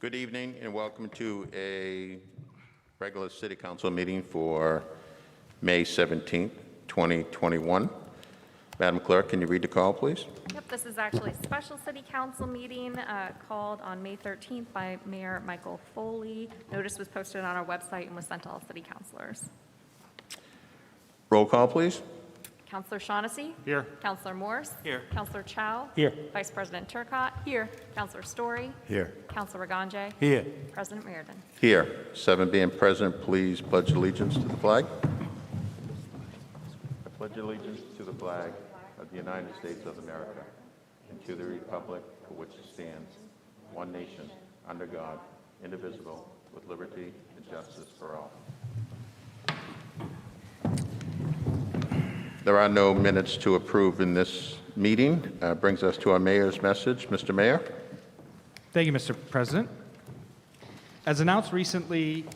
Good evening and welcome to a regular City Council meeting for May 17th, 2021. Madam Clerk, can you read the call, please? Yep, this is actually a special City Council meeting called on May 13th by Mayor Michael Foley. Notice was posted on our website and was sent to all City Councilors. Roll call, please. Councilor Shaughnessy? Here. Councilor Morse? Here. Councilor Chow? Here. Vice President Turcotte? Here. Councilor Story? Here. Councilor Ragange? Here. President Reardon? Here. 7 being present, please pledge allegiance to the flag. I pledge allegiance to the flag of the United States of America and to the republic for which it stands, one nation, under God, indivisible, with liberty and justice for all. There are no minutes to approve in this meeting. Brings us to our mayor's message. Mr. Mayor. Thank you, Mr. President. As announced recently,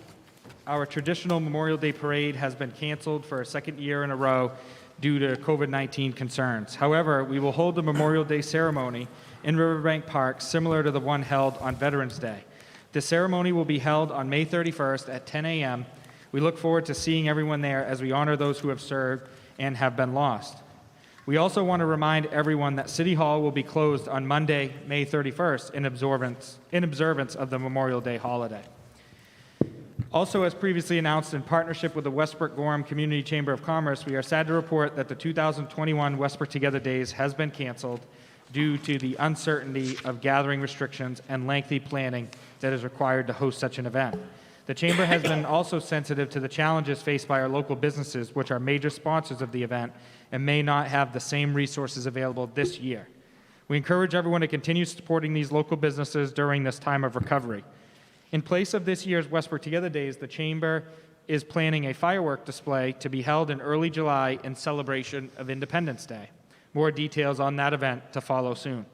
our traditional Memorial Day parade has been canceled for a second year in a row due to COVID-19 concerns. However, we will hold the Memorial Day ceremony in Riverbank Park similar to the one held on Veterans Day. The ceremony will be held on May 31st at 10 a.m. We look forward to seeing everyone there as we honor those who have served and have been lost. We also want to remind everyone that City Hall will be closed on Monday, May 31st in observance of the Memorial Day holiday. Also, as previously announced in partnership with the Westbrook-Gorham Community Chamber of Commerce, we are sad to report that the 2021 Westbrook Together Days has been canceled due to the uncertainty of gathering restrictions and lengthy planning that is required to host such an event. The Chamber has been also sensitive to the challenges faced by our local businesses, which are major sponsors of the event and may not have the same resources available this year. We encourage everyone to continue supporting these local businesses during this time of recovery. In place of this year's Westbrook Together Days, the Chamber is planning a firework display to be held in early July in celebration of Independence Day. More details on that event to follow soon.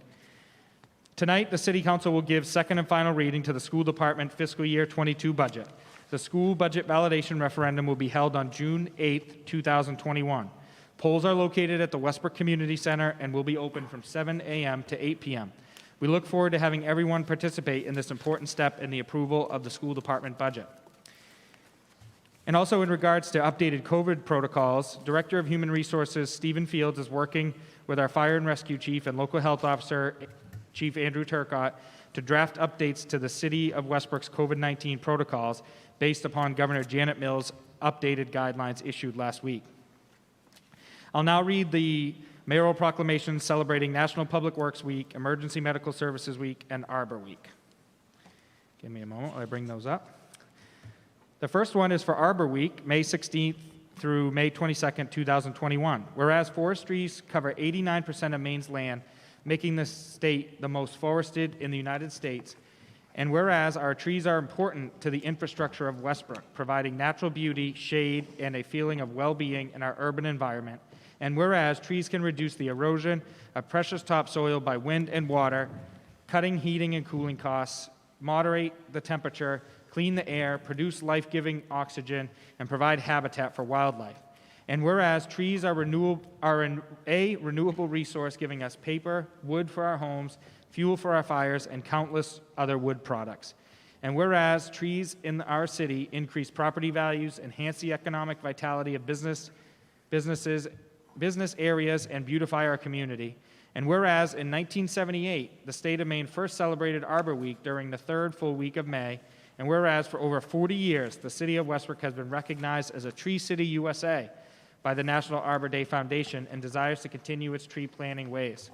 Tonight, the City Council will give second and final reading to the School Department Fiscal Year 22 budget. The school budget validation referendum will be held on June 8, 2021. Polls are located at the Westbrook Community Center and will be open from 7 a.m. to 8 p.m. We look forward to having everyone participate in this important step in the approval of the school department budget. And also in regards to updated COVID protocols, Director of Human Resources Stephen Fields is working with our Fire and Rescue Chief and Local Health Officer Chief Andrew Turcotte to draft updates to the City of Westbrook's COVID-19 protocols based upon Governor Janet Mills' updated guidelines issued last week. I'll now read the mayoral proclamations celebrating National Public Works Week, Emergency Medical Services Week, and Arbor Week. Give me a moment while I bring those up. The first one is for Arbor Week, May 16th through May 22nd, 2021. Whereas forest trees cover 89% of Maine's land, making the state the most forested in the United States. And whereas our trees are important to the infrastructure of Westbrook, providing natural beauty, shade, and a feeling of well-being in our urban environment. And whereas trees can reduce the erosion of precious topsoil by wind and water, cutting heating and cooling costs, moderate the temperature, clean the air, produce life-giving oxygen, and provide habitat for wildlife. And whereas trees are a renewable resource, giving us paper, wood for our homes, fuel for our fires, and countless other wood products. And whereas trees in our city increase property values, enhance the economic vitality of business areas, and beautify our community. And whereas in 1978, the state of Maine first celebrated Arbor Week during the third full week of May. And whereas for over 40 years, the City of Westbrook has been recognized as a Tree City USA by the National Arbor Day Foundation and desires to continue its tree planting ways.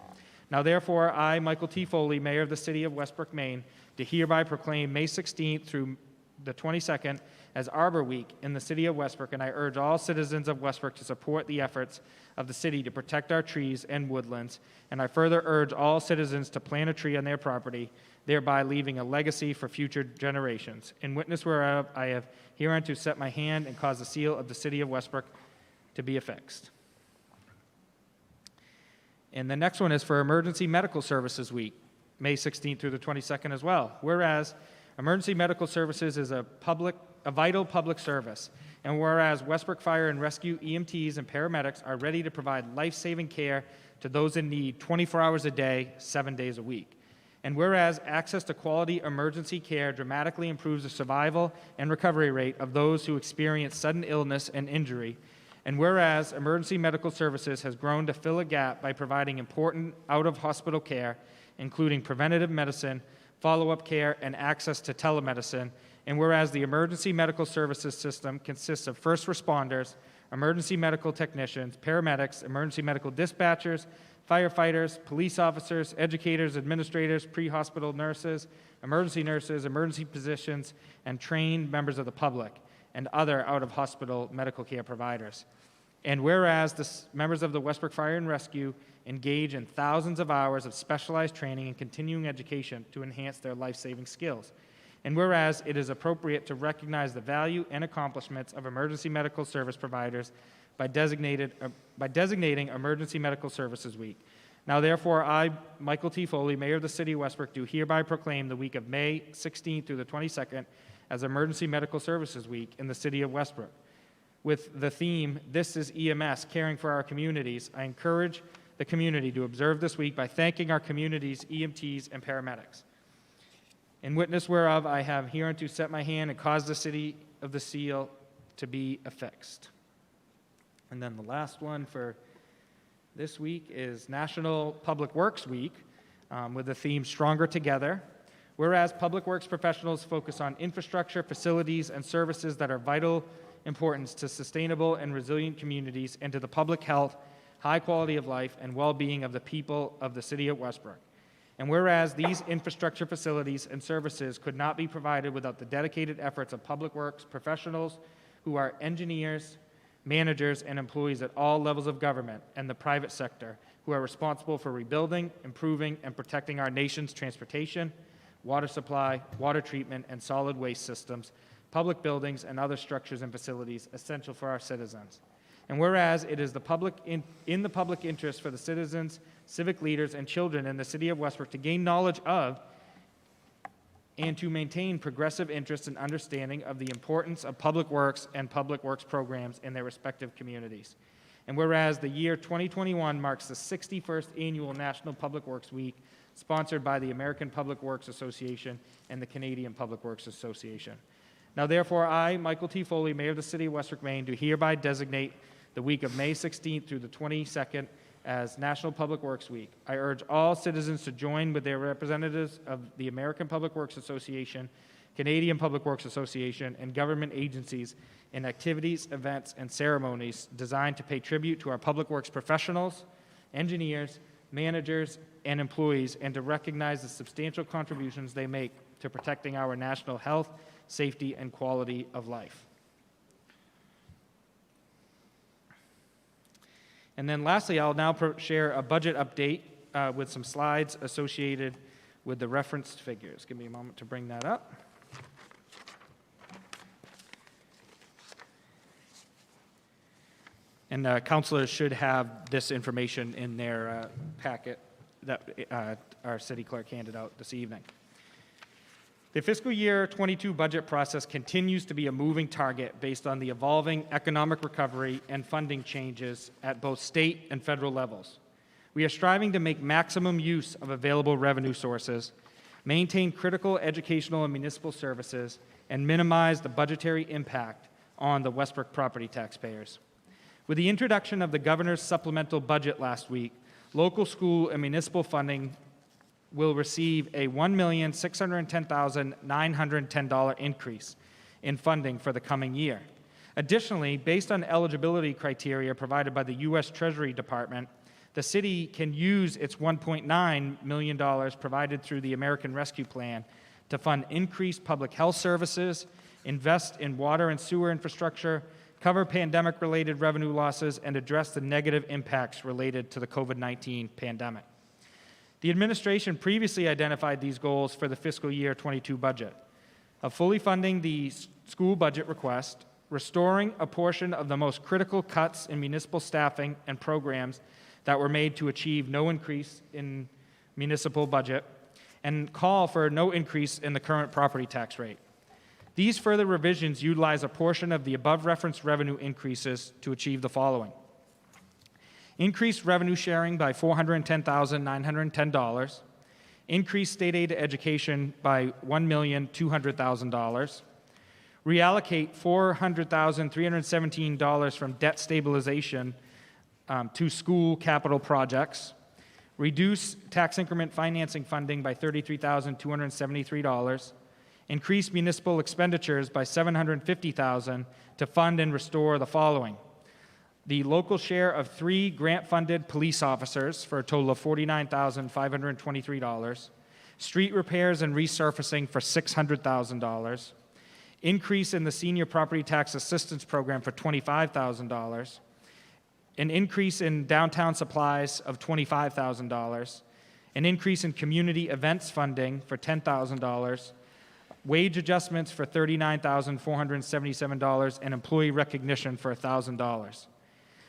Now therefore, I, Michael T. Foley, Mayor of the City of Westbrook, Maine, do hereby proclaim May 16th through the 22nd as Arbor Week in the City of Westbrook, and I urge all citizens of Westbrook to support the efforts of the city to protect our trees and woodlands, and I further urge all citizens to plant a tree on their property, thereby leaving a legacy for future generations. In witness whereof, I have hereunto set my hand and caused the seal of the City of Westbrook to be affixed. And the next one is for Emergency Medical Services Week, May 16th through the 22nd as well. Whereas emergency medical services is a vital public service, and whereas Westbrook Fire and Rescue EMTs and paramedics are ready to provide life-saving care to those in need 24 hours a day, 7 days a week. And whereas access to quality emergency care dramatically improves the survival and recovery rate of those who experience sudden illness and injury, and whereas emergency medical services has grown to fill a gap by providing important out-of-hospital care, including preventative medicine, follow-up care, and access to telemedicine, and whereas the emergency medical services system consists of first responders, emergency medical technicians, paramedics, emergency medical dispatchers, firefighters, police officers, educators, administrators, pre-hospital nurses, emergency physicians, and trained members of the public, and other out-of-hospital medical care providers. And whereas the members of the Westbrook Fire and Rescue engage in thousands of hours of specialized training and continuing education to enhance their life-saving skills. And whereas it is appropriate to recognize the value and accomplishments of emergency medical service providers by designating Emergency Medical Services Week. Now, therefore, I, Michael T. Foley, Mayor of the City of Westbrook, do hereby proclaim the week of May 16th through the 22nd as Emergency Medical Services Week in the City of Westbrook. With the theme, This is EMS, Caring for Our Communities, I encourage the community to observe this week by thanking our community's EMTs and paramedics. In witness whereof, I have hereunto set my hand and caused the city of the seal to be affixed. And then the last one for this week is National Public Works Week with the theme Stronger Together. Whereas public works professionals focus on infrastructure, facilities, and services that are vital importance to sustainable and resilient communities and to the public health, high quality of life, and well-being of the people of the city of Westbrook. And whereas these infrastructure facilities and services could not be provided without the dedicated efforts of public works professionals who are engineers, managers, and employees at all levels of government and the private sector who are responsible for rebuilding, improving, and protecting our nation's transportation, water supply, water treatment, and solid waste systems, public buildings, and other structures and facilities essential for our citizens. And whereas it is in the public interest for the citizens, civic leaders, and children in the city of Westbrook to gain knowledge of and to maintain progressive interest and understanding of the importance of public works and public works programs in their respective communities. And whereas the year 2021 marks the 61st annual National Public Works Week, sponsored by the American Public Works Association and the Canadian Public Works Association. Now, therefore, I, Michael T. Foley, Mayor of the City of Westbrook, Maine, do hereby designate the week of May 16th through the 22nd as National Public Works Week. I urge all citizens to join with their representatives of the American Public Works Association, Canadian Public Works Association, and government agencies in activities, events, and ceremonies designed to pay tribute to our public works professionals, engineers, managers, and employees, and to recognize the substantial contributions they make to protecting our national health, safety, and quality of life. And then lastly, I'll now share a budget update with some slides associated with the referenced figures. Give me a moment to bring that up. And councilors should have this information in their packet that our city clerk handed out this evening. The fiscal year 22 budget process continues to be a moving target based on the evolving economic recovery and funding changes at both state and federal levels. We are striving to make maximum use of available revenue sources, maintain critical educational and municipal services, and minimize the budgetary impact on the Westbrook property taxpayers. With the introduction of the governor's supplemental budget last week, local school and municipal funding will receive a $1,610,910 increase in funding for the coming year. Additionally, based on eligibility criteria provided by the U.S. Treasury Department, the city can use its $1.9 million provided through the American Rescue Plan to fund increased public health services, invest in water and sewer infrastructure, cover pandemic-related revenue losses, and address the negative impacts related to the COVID-19 pandemic. The administration previously identified these goals for the fiscal year 22 budget of fully funding the school budget request, restoring a portion of the most critical cuts in municipal staffing and programs that were made to achieve no increase in municipal budget, and call for no increase in the current property tax rate. These further revisions utilize a portion of the above-referenced revenue increases to achieve the following: increased revenue sharing by $410,910, increase state aid to education by $1,200,000, reallocate $400,317 from debt stabilization to school capital projects, reduce tax increment financing funding by $33,273, increase municipal expenditures by $750,000 to fund and restore the following: the local share of 3 grant-funded police officers for a total of $49,523, street repairs and resurfacing for $600,000, increase in the senior property tax assistance program for $25,000, an increase in downtown supplies of $25,000, an increase in community events funding for $10,000, wage adjustments for $39,477, and employee recognition for $1,000.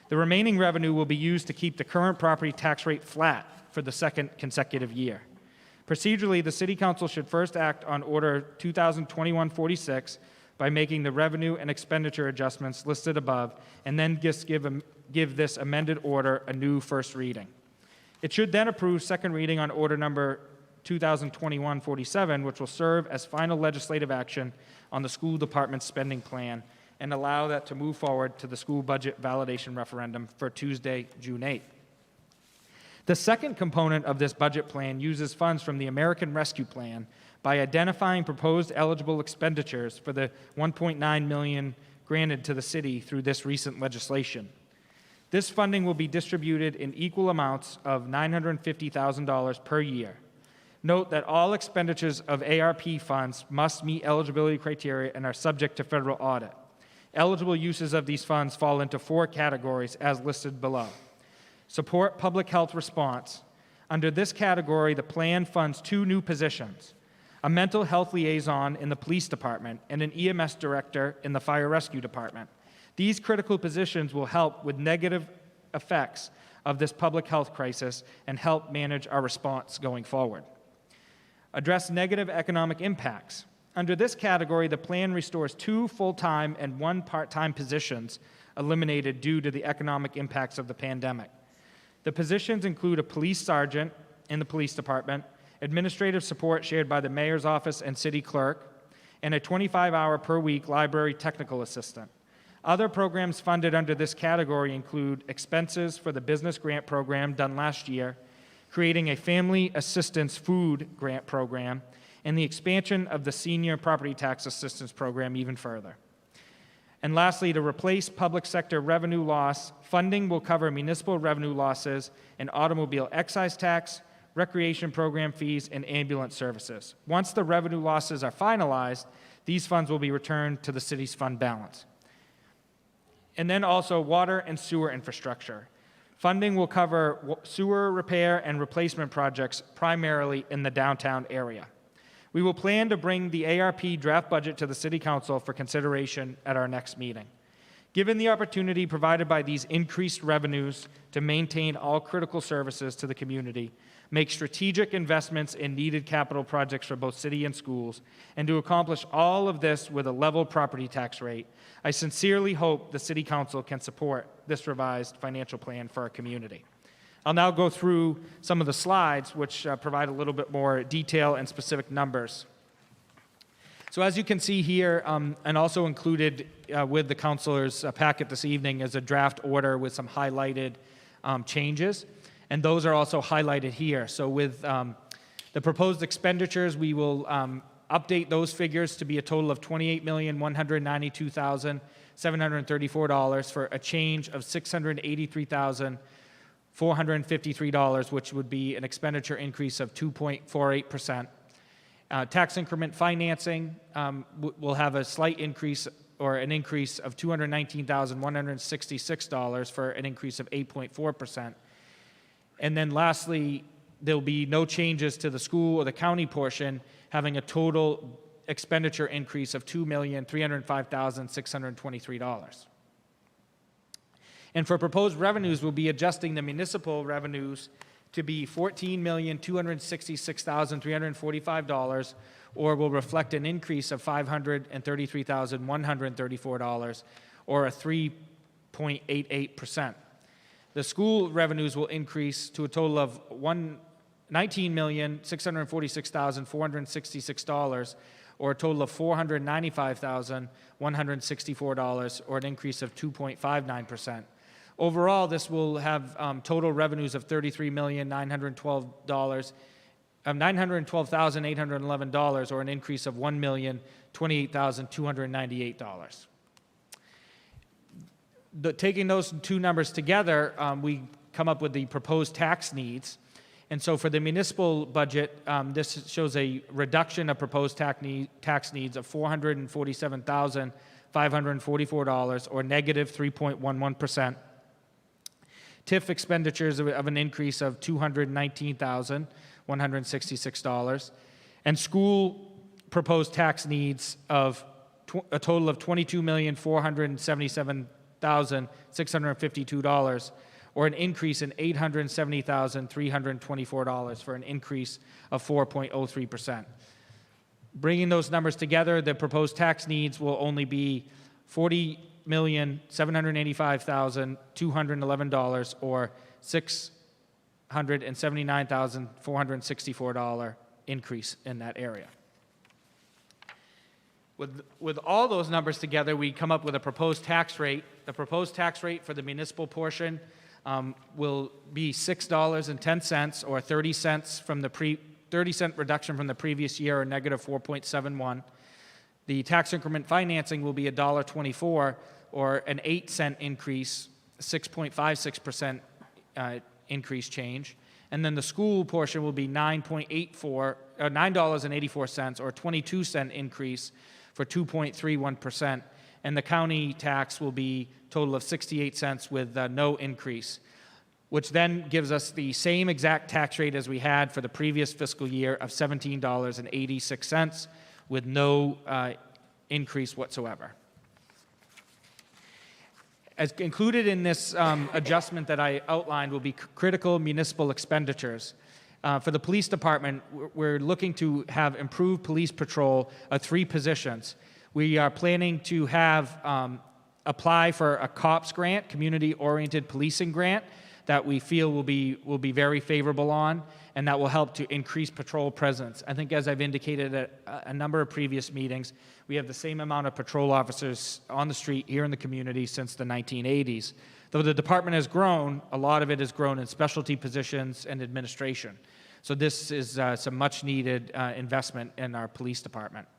The remaining revenue will be used to keep the current property tax rate flat for the second consecutive year. Procedurally, the City Council should first act on Order 2021-46 by making the revenue and expenditure adjustments listed above, and then just give this amended order a new first reading. It should then approve second reading on Order number 2021-47, which will serve as final legislative action on the school department's spending plan and allow that to move forward to the school budget validation referendum for Tuesday, June 8th. The second component of this budget plan uses funds from the American Rescue Plan by identifying proposed eligible expenditures for the $1.9 million granted to the city through this recent legislation. This funding will be distributed in equal amounts of $950,000 per year. Note that all expenditures of ARP funds must meet eligibility criteria and are subject to federal audit. Eligible uses of these funds fall into 4 categories as listed below. Support public health response. Under this category, the plan funds 2 new positions: a mental health liaison in the police department and an EMS director in the fire rescue department. These critical positions will help with negative effects of this public health crisis and help manage our response going forward. Address negative economic impacts. Under this category, the plan restores 2 full-time and 1 part-time positions eliminated due to the economic impacts of the pandemic. The positions include a police sergeant in the police department, administrative support shared by the mayor's office and city clerk, and a 25-hour per week library technical assistant. Other programs funded under this category include expenses for the business grant program done last year, creating a family assistance food grant program, and the expansion of the senior property tax assistance program even further. And lastly, to replace public sector revenue loss, funding will cover municipal revenue losses and automobile excise tax, recreation program fees, and ambulance services. Once the revenue losses are finalized, these funds will be returned to the city's fund balance. And then also water and sewer infrastructure. Funding will cover sewer repair and replacement projects primarily in the downtown area. We will plan to bring the ARP draft budget to the City Council for consideration at our next meeting. Given the opportunity provided by these increased revenues to maintain all critical services to the community, make strategic investments in needed capital projects for both city and schools, and to accomplish all of this with a level property tax rate, I sincerely hope the City Council can support this revised financial plan for our community. I'll now go through some of the slides which provide a little bit more detail and specific numbers. So as you can see here, and also included with the councilors' packet this evening is a draft order with some highlighted changes, and those are also highlighted here. So with the proposed expenditures, we will update those figures to be a total of $28,192,734 for a change of $683,453, which would be an expenditure increase of 2.48%. Tax increment financing will have a slight increase, or an increase of $219,166 for an increase of 8.4%. And then lastly, there'll be no changes to the school or the county portion, having a total expenditure increase of $2,305,623. And for proposed revenues, we'll be adjusting the municipal revenues to be $14,266,345, or will reflect an increase of $533,134, or a 3.88%. The school revenues will increase to a total of $19,646,466, or a total of $495,164, or an increase of 2.59%. Overall, this will have total revenues of $33,912,811, or an increase of $1,028,298. Taking those two numbers together, we come up with the proposed tax needs. And so for the municipal budget, this shows a reduction of proposed tax needs of $447,544, or negative 3.11%. TIF expenditures of an increase of $219,166, and school proposed tax needs of a total of $22,477,652, or an increase in $870,324, for an increase of 4.03%. Bringing those numbers together, the proposed tax needs will only be $40,785,211, or $679,464 increase in that area. With all those numbers together, we come up with a proposed tax rate. The proposed tax rate for the municipal portion will be $6.10, or 30 cents from the 30-cent reduction from the previous year, or negative 4.71. The tax increment financing will be $1.24, or an 8-cent increase, 6.56% increase change. And then the school portion will be $9.84, or a 22-cent increase for 2.31%. And the county tax will be a total of 68 cents with no increase, which then gives us the same exact tax rate as we had for the previous fiscal year of $17.86, with no increase whatsoever. As included in this adjustment that I outlined will be critical municipal expenditures. For the police department, we're looking to have improved police patrol of 3 positions. We are planning to have apply for a COPS grant, community-oriented policing grant, that we feel will be very favorable on, and that will help to increase patrol presence. I think, as I've indicated at a number of previous meetings, we have the same amount of patrol officers on the street here in the community since the 1980s. Though the department has grown, a lot of it has grown in specialty positions and administration. So this is some much-needed investment in our police department.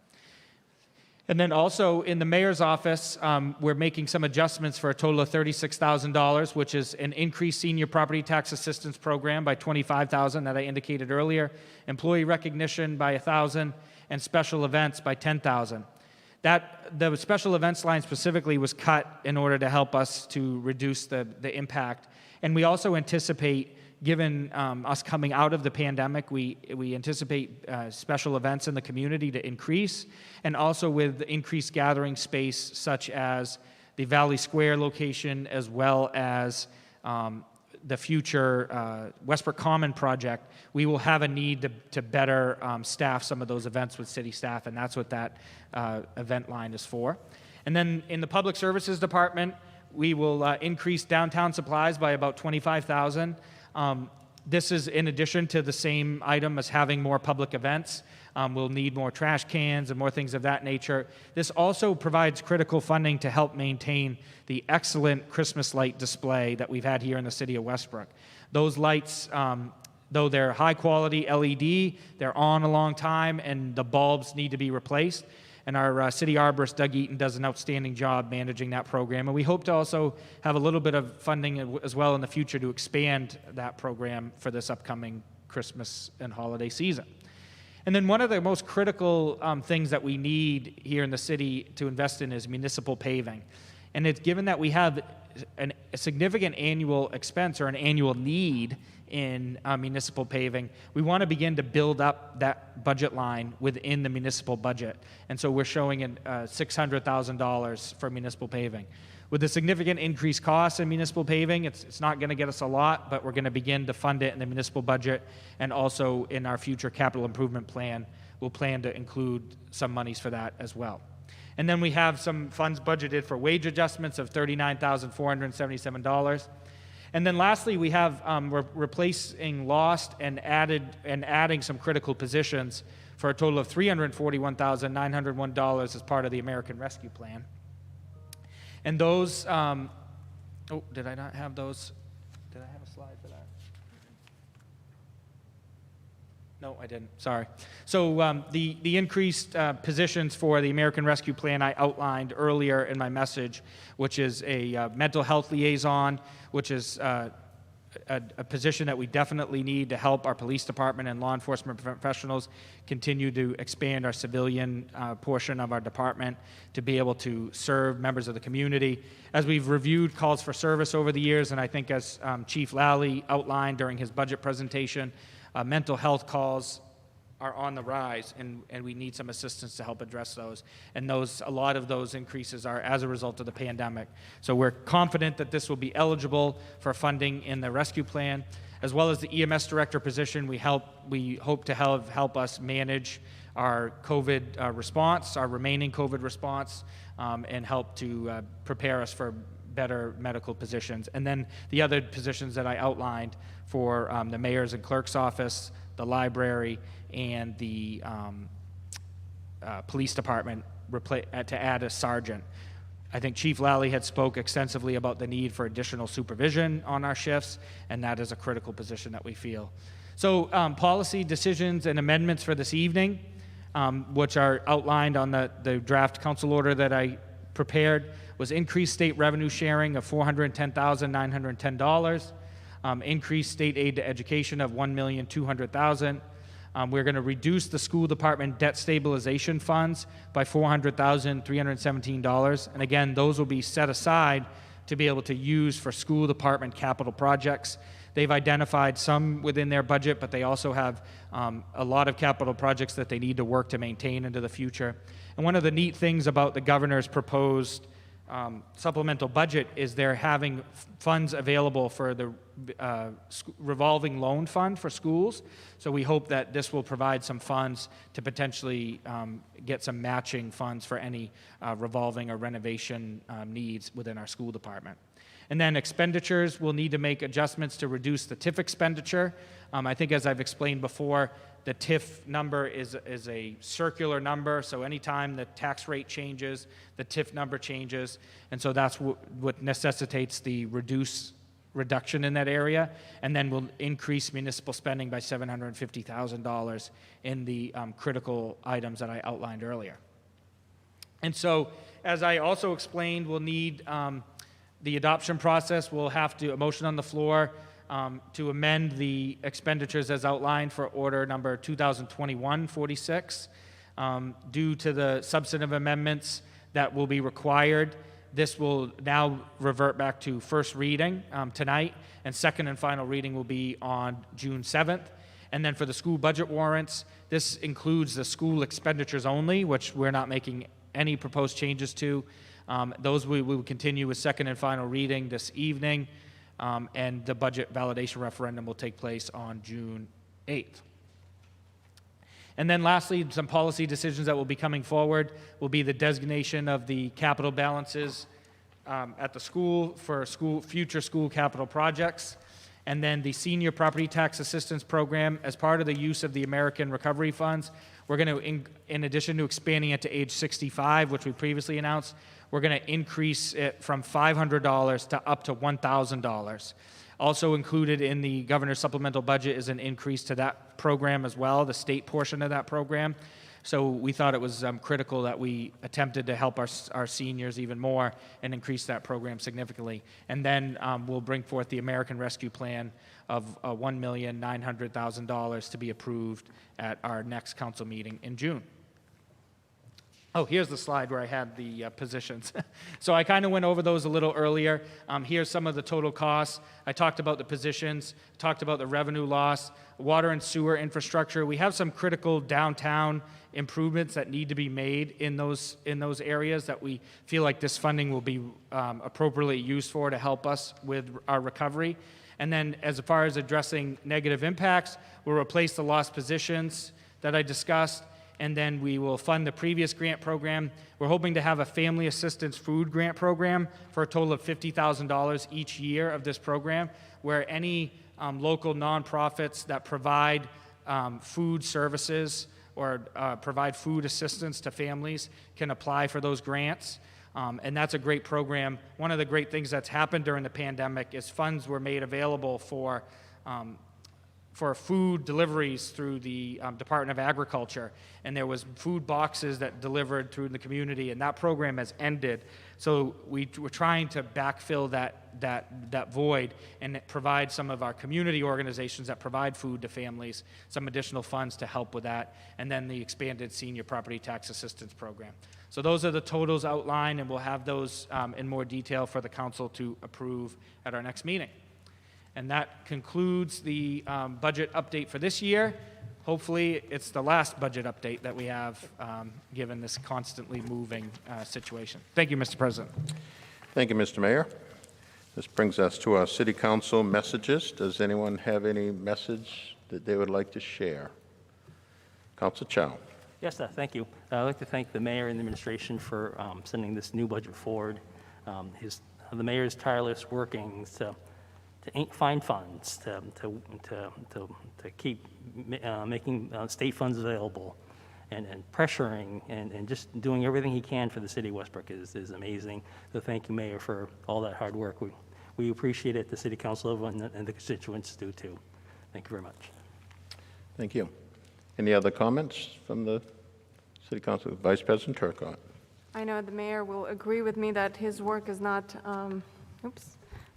And then also in the mayor's office, we're making some adjustments for a total of $36,000, which is an increased senior property tax assistance program by $25,000 that I indicated earlier, employee recognition by $1,000, and special events by $10,000. The special events line specifically was cut in order to help us to reduce the impact. And we also anticipate, given us coming out of the pandemic, we anticipate special events in the community to increase, and also with increased gathering space such as the Valley Square location, as well as the future Westbrook Common project, we will have a need to better staff some of those events with city staff, and that's what that event line is for. And then in the Public Services Department, we will increase downtown supplies by about $25,000. This is in addition to the same item as having more public events. We'll need more trash cans and more things of that nature. This also provides critical funding to help maintain the excellent Christmas light display that we've had here in the city of Westbrook. Those lights, though they're high-quality LED, they're on a long time, and the bulbs need to be replaced. And our city arborist, Doug Eaton, does an outstanding job managing that program. And we hope to also have a little bit of funding as well in the future to expand that program for this upcoming Christmas and holiday season. And then one of the most critical things that we need here in the city to invest in is municipal paving. And it's given that we have a significant annual expense or an annual need in municipal paving, we want to begin to build up that budget line within the municipal budget. And so we're showing $600,000 for municipal paving. With the significant increased costs in municipal paving, it's not going to get us a lot, but we're going to begin to fund it in the municipal budget, and also in our future capital improvement plan, we'll plan to include some monies for that as well. And then we have some funds budgeted for wage adjustments of $39,477. And then lastly, we have we're replacing lost and adding some critical positions for a total of $341,901 as part of the American Rescue Plan. And those, oh, did I not have those? Did I have a slide for that? No, I didn't. Sorry. So the increased positions for the American Rescue Plan I outlined earlier in my message, which is a mental health liaison, which is a position that we definitely need to help our police department and law enforcement professionals continue to expand our civilian portion of our department to be able to serve members of the community. As we've reviewed calls for service over the years, and I think as Chief Lally outlined during his budget presentation, mental health calls are on the rise, and we need some assistance to help address those. And a lot of those increases are as a result of the pandemic. So we're confident that this will be eligible for funding in the rescue plan, as well as the EMS director position. We hope to help us manage our COVID response, our remaining COVID response, and help to prepare us for better medical positions. And then the other positions that I outlined for the mayor's and clerk's office, the library, and the police department to add a sergeant. I think Chief Lally had spoke extensively about the need for additional supervision on our shifts, and that is a critical position that we feel. So policy decisions and amendments for this evening, which are outlined on the draft council order that I prepared, was increased state revenue sharing of $410,910, increased state aid to education of $1,200,000. We're going to reduce the school department debt stabilization funds by $400,317. And again, those will be set aside to be able to use for school department capital projects. They've identified some within their budget, but they also have a lot of capital projects that they need to work to maintain into the future. And one of the neat things about the governor's proposed supplemental budget is they're having funds available for the revolving loan fund for schools. So we hope that this will provide some funds to potentially get some matching funds for any revolving or renovation needs within our school department. And then expenditures, we'll need to make adjustments to reduce the TIF expenditure. I think as I've explained before, the TIF number is a circular number, so anytime the tax rate changes, the TIF number changes, and so that's what necessitates the reduction in that area, and then we'll increase municipal spending by $750,000 in the critical items that I outlined earlier. And so, as I also explained, we'll need the adoption process. We'll have to, a motion on the floor to amend the expenditures as outlined for order number 2021-46. Due to the substantive amendments that will be required, this will now revert back to first reading tonight, and second and final reading will be on June 7th. And then for the school budget warrants, this includes the school expenditures only, which we're not making any proposed changes to. Those we will continue with second and final reading this evening. And the budget validation referendum will take place on June 8th. And then lastly, some policy decisions that will be coming forward will be the designation of the capital balances at the school for future school capital projects, and then the senior property tax assistance program. As part of the use of the American Recovery Funds, we're going to, in addition to expanding it to age 65, which we previously announced, we're going to increase it from $500 to up to $1,000. Also included in the governor's supplemental budget is an increase to that program as well, the state portion of that program. So we thought it was critical that we attempted to help our seniors even more and increase that program significantly. And then we'll bring forth the American Rescue Plan of $1,900,000 to be approved at our next council meeting in June. Oh, here's the slide where I had the positions. So I kind of went over those a little earlier. Here's some of the total costs. I talked about the positions, talked about the revenue loss, water and sewer infrastructure. We have some critical downtown improvements that need to be made in those areas that we feel like this funding will be appropriately used for to help us with our recovery. And then as far as addressing negative impacts, we'll replace the lost positions that I discussed. and then we will fund the previous grant program. We're hoping to have a family assistance food grant program for a total of $50,000 each year of this program, where any local nonprofits that provide food services or provide food assistance to families can apply for those grants. And that's a great program. One of the great things that's happened during the pandemic is funds were made available for food deliveries through the Department of Agriculture, and there was food boxes that delivered through the community, and that program has ended. So we're trying to backfill that void and provide some of our community organizations that provide food to families some additional funds to help with that, and then the expanded senior property tax assistance program. So those are the totals outlined, and we'll have those in more detail for the council to approve at our next meeting. And that concludes the budget update for this year. Hopefully, it's the last budget update that we have, given this constantly moving situation. Thank you, Mr. President. Thank you, Mr. Mayor. This brings us to our city council messages. Does anyone have any message that they would like to share? Councilor Chow. Yes, sir. Thank you. I'd like to thank the mayor and the administration for sending this new budget forward. The mayor's tireless workings to find funds, to keep making state funds available, and pressuring and just doing everything he can for the city of Westbrook is amazing. So thank you, Mayor, for all that hard work. We appreciate it. The city council and the constituents do too. Thank you very much. Thank you. Any other comments from the city council? Vice President Turcotte. I know the mayor will agree with me that his work is not,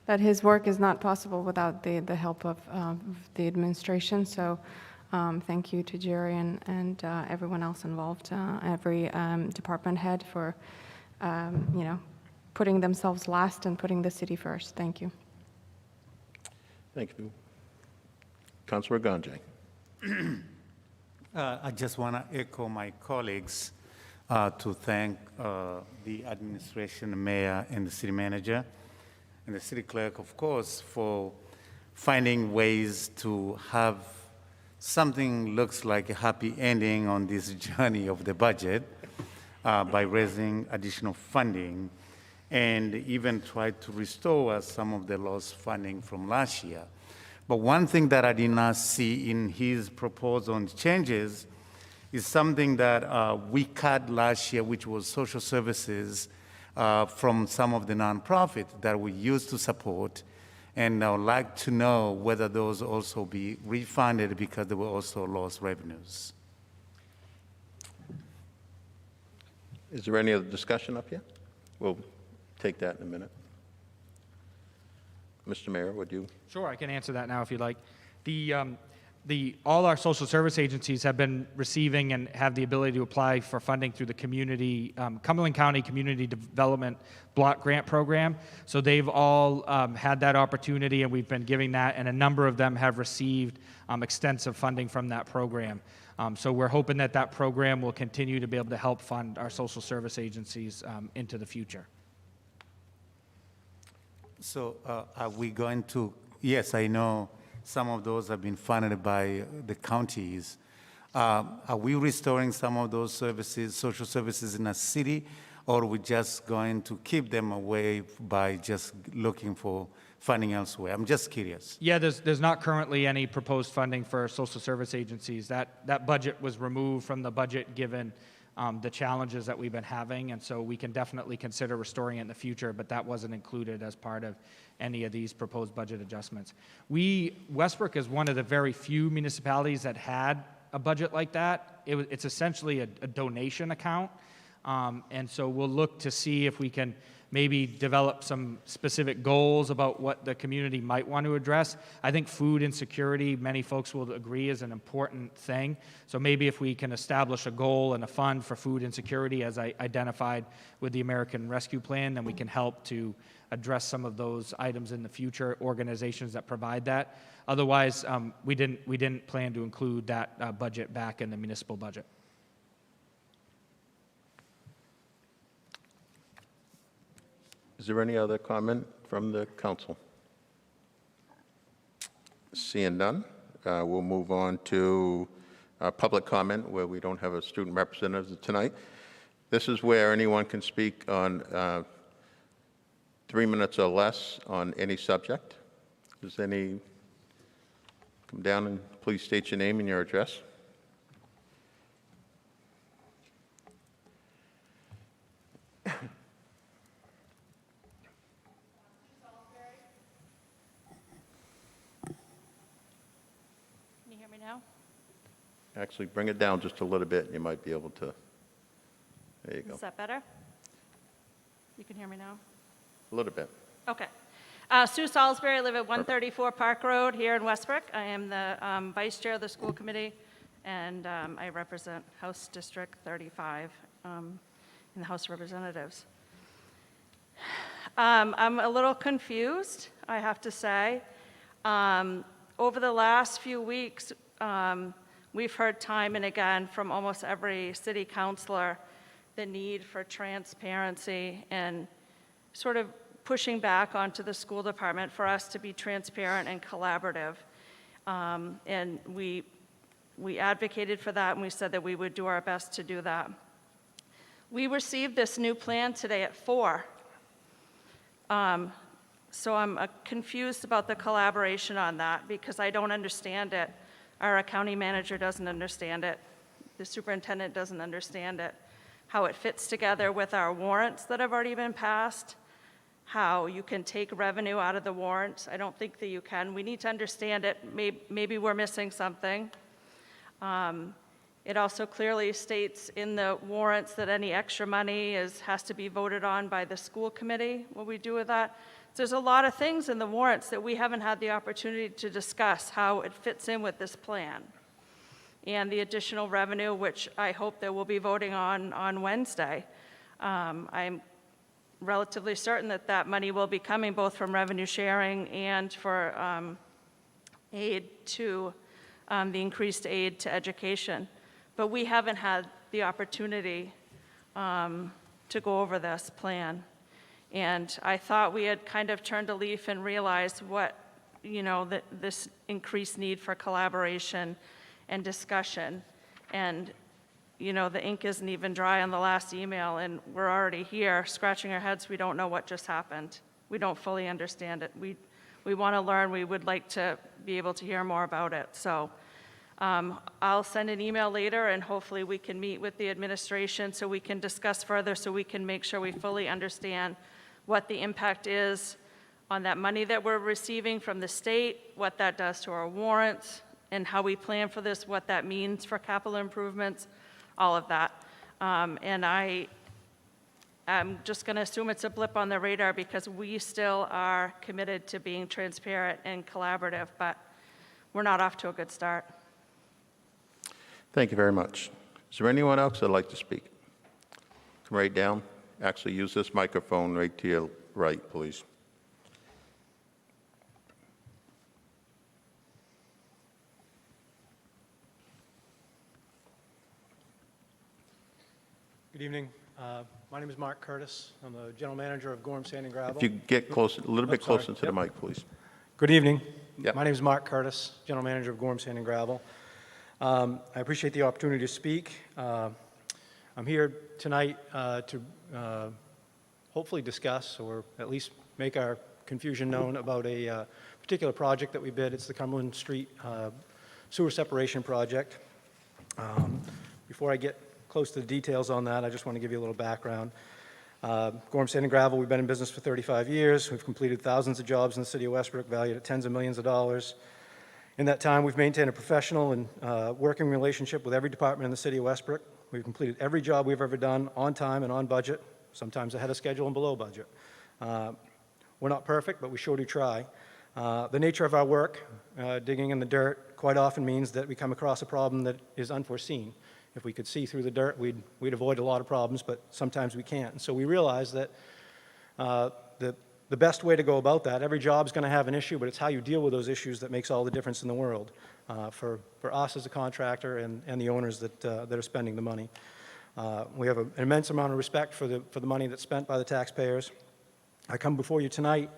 that his work is not possible without the help of the administration. So thank you to Jerry and everyone else involved, every department head for, putting themselves last and putting the city first. Thank you. Thank you. Councilor Ganjay. I just want to echo my colleagues to thank the administration, the mayor, and the city manager, and the city clerk, of course, for finding ways to have something looks like a happy ending on this journey of the budget by raising additional funding and even try to restore some of the lost funding from last year. But one thing that I did not see in his proposal on changes is something that we cut last year, which was social services from some of the nonprofits that we used to support. And I would like to know whether those also be refunded because there were also lost revenues. Is there any other discussion up here? We'll take that in a minute. Mr. Mayor, would you? Sure, I can answer that now if you'd like. All our social service agencies have been receiving and have the ability to apply for funding through the Cumberland County Community Development Block Grant Program. So they've all had that opportunity, and we've been giving that, and a number of them have received extensive funding from that program. So we're hoping that that program will continue to be able to help fund our social service agencies into the future. So are we going to, yes, I know some of those have been funded by the counties. Are we restoring some of those services, social services in a city, or are we just going to keep them away by just looking for funding elsewhere? I'm just curious. Yeah, there's not currently any proposed funding for social service agencies. That budget was removed from the budget given the challenges that we've been having, and so we can definitely consider restoring it in the future, but that wasn't included as part of any of these proposed budget adjustments. Westbrook is one of the very few municipalities that had a budget like that. It's essentially a donation account, and so we'll look to see if we can maybe develop some specific goals about what the community might want to address. I think food insecurity, many folks will agree, is an important thing. So maybe if we can establish a goal and a fund for food insecurity as I identified with the American Rescue Plan, then we can help to address some of those items in the future, organizations that provide that. Otherwise, we didn't plan to include that budget back in the municipal budget. Is there any other comment from the council? Seeing none, we'll move on to public comment where we don't have a student representative tonight. This is where anyone can speak on 3 minutes or less on any subject. Does any come down and please state your name and your address? Can you hear me now? Actually, bring it down just a little bit, and you might be able to. There you go. Is that better? You can hear me now? A little bit. Okay. Sue Salisbury, I live at 134 Park Road here in Westbrook. I am the vice chair of the school committee, and I represent House District 35 in the House of Representatives. I'm a little confused, I have to say. Over the last few weeks, we've heard time and again from almost every city councilor the need for transparency and sort of pushing back onto the school department for us to be transparent and collaborative. And we advocated for that, and we said that we would do our best to do that. We received this new plan today at 4. So I'm confused about the collaboration on that because I don't understand it. Our county manager doesn't understand it. The superintendent doesn't understand it. How it fits together with our warrants that have already been passed, how you can take revenue out of the warrants. I don't think that you can. We need to understand it. Maybe we're missing something. It also clearly states in the warrants that any extra money has to be voted on by the school committee. What we do with that? There's a lot of things in the warrants that we haven't had the opportunity to discuss how it fits in with this plan. And the additional revenue, which I hope that we'll be voting on Wednesday. I'm relatively certain that that money will be coming both from revenue sharing and for aid to the increased aid to education. But we haven't had the opportunity to go over this plan. And I thought we had kind of turned a leaf and realized what, this increased need for collaboration and discussion. And, the ink isn't even dry on the last email, and we're already here scratching our heads. We don't know what just happened. We don't fully understand it. We want to learn. We would like to be able to hear more about it. So I'll send an email later, and hopefully we can meet with the administration so we can discuss further, so we can make sure we fully understand what the impact is on that money that we're receiving from the state, what that does to our warrants, and how we plan for this, what that means for capital improvements, all of that. And I'm just going to assume it's a blip on the radar because we still are committed to being transparent and collaborative, but we're not off to a good start. Thank you very much. Is there anyone else that'd like to speak? Come right down. Actually, use this microphone right to your right, please. Good evening. My name is Mark Curtis. I'm the general manager of Gorham Sand and Gravel. If you get close, a little bit sorry. closer to the mic, please. Good evening. Yep. My name is Mark Curtis, general manager of Gorham Sand and Gravel. I appreciate the opportunity to speak. I'm here tonight to hopefully discuss or at least make our confusion known about a particular project that we bid. It's the Cumberland Street sewer separation project. Before I get close to the details on that, I just want to give you a little background. Gorham Sand and Gravel, we've been in business for 35 years. We've completed thousands of jobs in the city of Westbrook, valued at tens of millions of dollars. In that time, we've maintained a professional and working relationship with every department in the city of Westbrook. We've completed every job we've ever done on time and on budget, sometimes ahead of schedule and below budget. We're not perfect, but we sure do try. The nature of our work, digging in the dirt, quite often means that we come across a problem that is unforeseen. If we could see through the dirt, we'd avoid a lot of problems, but sometimes we can't. And so we realize that the best way to go about that, every job is going to have an issue, but it's how you deal with those issues that makes all the difference in the world for us as a contractor and the owners that are spending the money. We have an immense amount of respect for the money that's spent by the taxpayers. I come before you tonight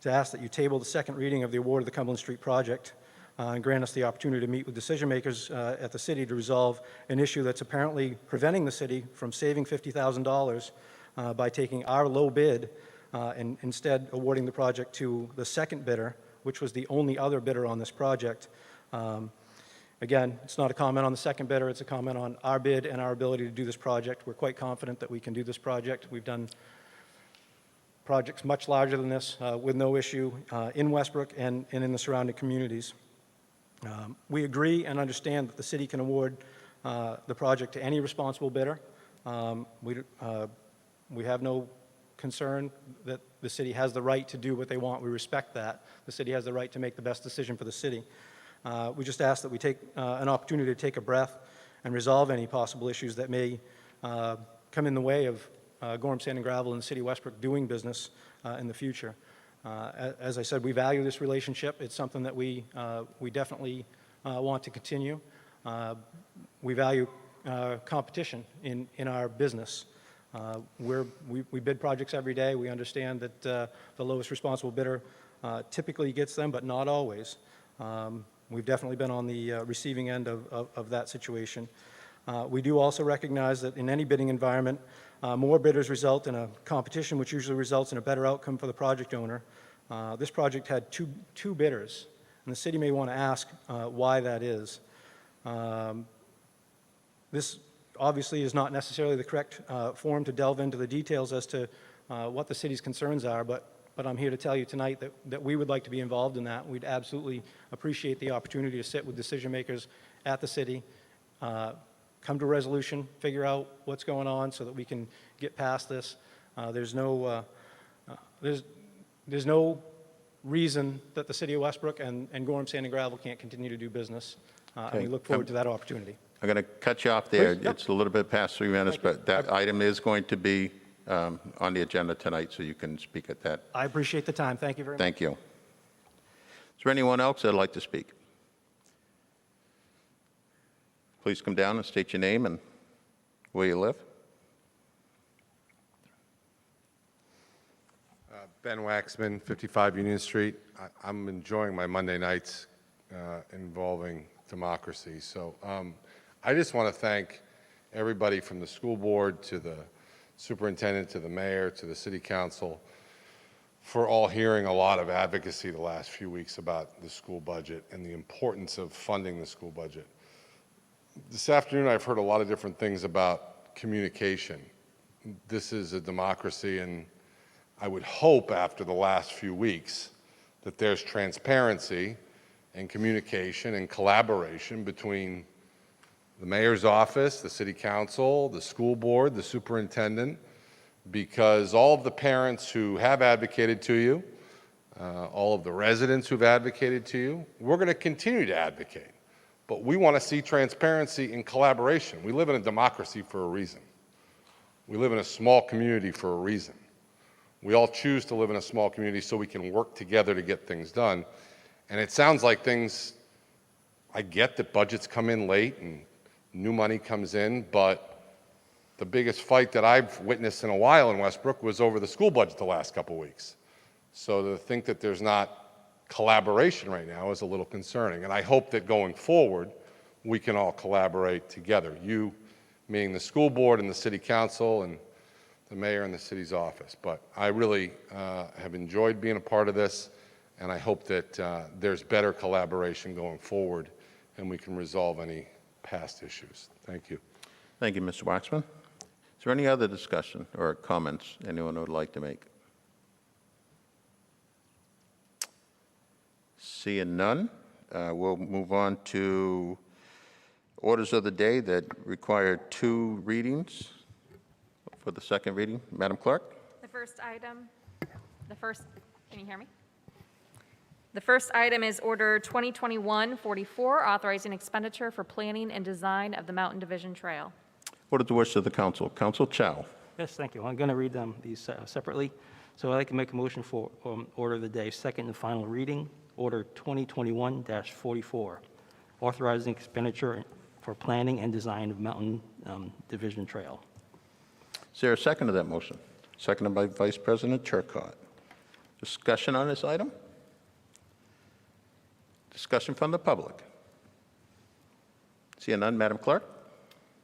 to ask that you table the second reading of the award of the Cumberland Street project and grant us the opportunity to meet with decision makers at the city to resolve an issue that's apparently preventing the city from saving $50,000 by taking our low bid and instead awarding the project to the second bidder, which was the only other bidder on this project. Again, it's not a comment on the second bidder, it's a comment on our bid and our ability to do this project. We're quite confident that we can do this project. We've done projects much larger than this with no issue in Westbrook and in the surrounding communities. We agree and understand that the city can award the project to any responsible bidder. We have no concern that the city has the right to do what they want. We respect that. The city has the right to make the best decision for the city. We just ask that we take an opportunity to take a breath and resolve any possible issues that may come in the way of Gorham Sand and Gravel and the City of Westbrook doing business in the future. As I said, we value this relationship. It's something that we definitely want to continue. We value competition in our business. We bid projects every day. We understand that the lowest responsible bidder typically gets them, but not always. We've definitely been on the receiving end of that situation. We do also recognize that in any bidding environment, more bidders result in a competition, which usually results in a better outcome for the project owner. This project had two bidders, and the city may want to ask why that is. This obviously is not necessarily the correct forum to delve into the details as to what the city's concerns are, but I'm here to tell you tonight that we would like to be involved in that. We'd absolutely appreciate the opportunity to sit with decision makers at the city, come to a resolution, figure out what's going on so that we can get past this. There's no reason that the City of Westbrook and Gorham Sand and Gravel can't continue to do business, and we look forward to that opportunity. I'm going to cut you off there. Please, yep. It's a little bit past 3 minutes, but that item is going to be on the agenda tonight, so you can speak at that. I appreciate the time. Thank you very much. Thank you. Is there anyone else that'd like to speak? Please come down and state your name and where you live. Ben Waxman, 55 Union Street. I'm enjoying my Monday nights involving democracy. So I just want to thank everybody from the school board to the superintendent to the mayor to the city council for all hearing a lot of advocacy the last few weeks about the school budget and the importance of funding the school budget. This afternoon I've heard a lot of different things about communication. This is a democracy, and I would hope after the last few weeks that there's transparency and communication and collaboration between the mayor's office, the city council, the school board, the superintendent, because all of the parents who have advocated to you, all of the residents who've advocated to you, we're going to continue to advocate. But we want to see transparency and collaboration. We live in a democracy for a reason. We live in a small community for a reason. We all choose to live in a small community so we can work together to get things done. And it sounds like things, I get that budgets come in late and new money comes in, but the biggest fight that I've witnessed in a while in Westbrook was over the school budget the last couple weeks. So to think that there's not collaboration right now is a little concerning. And I hope that going forward, we can all collaborate together. You, meaning the school board and the city council and the mayor and the city's office. But I really have enjoyed being a part of this, and I hope that there's better collaboration going forward and we can resolve any past issues. Thank you. Thank you, Mr. Waxman. Is there any other discussion or comments anyone would like to make? Seeing none, we'll move on to orders of the day that require 2 readings for the second reading. Madam Clerk? Can you hear me? The first item is Order 2021-44, authorizing expenditure for planning and design of the Mountain Division Trail. What is the wish of the council? Council Chow. Yes, thank you. I'm going to read these separately. So I'd like to make a motion for order of the day, second and final reading, Order 2021-44, authorizing expenditure for planning and design of Mountain Division Trail. Is there a second to that motion? Seconded by Vice President Turcotte. Discussion on this item? Discussion from the public. Seeing none, Madam Clerk?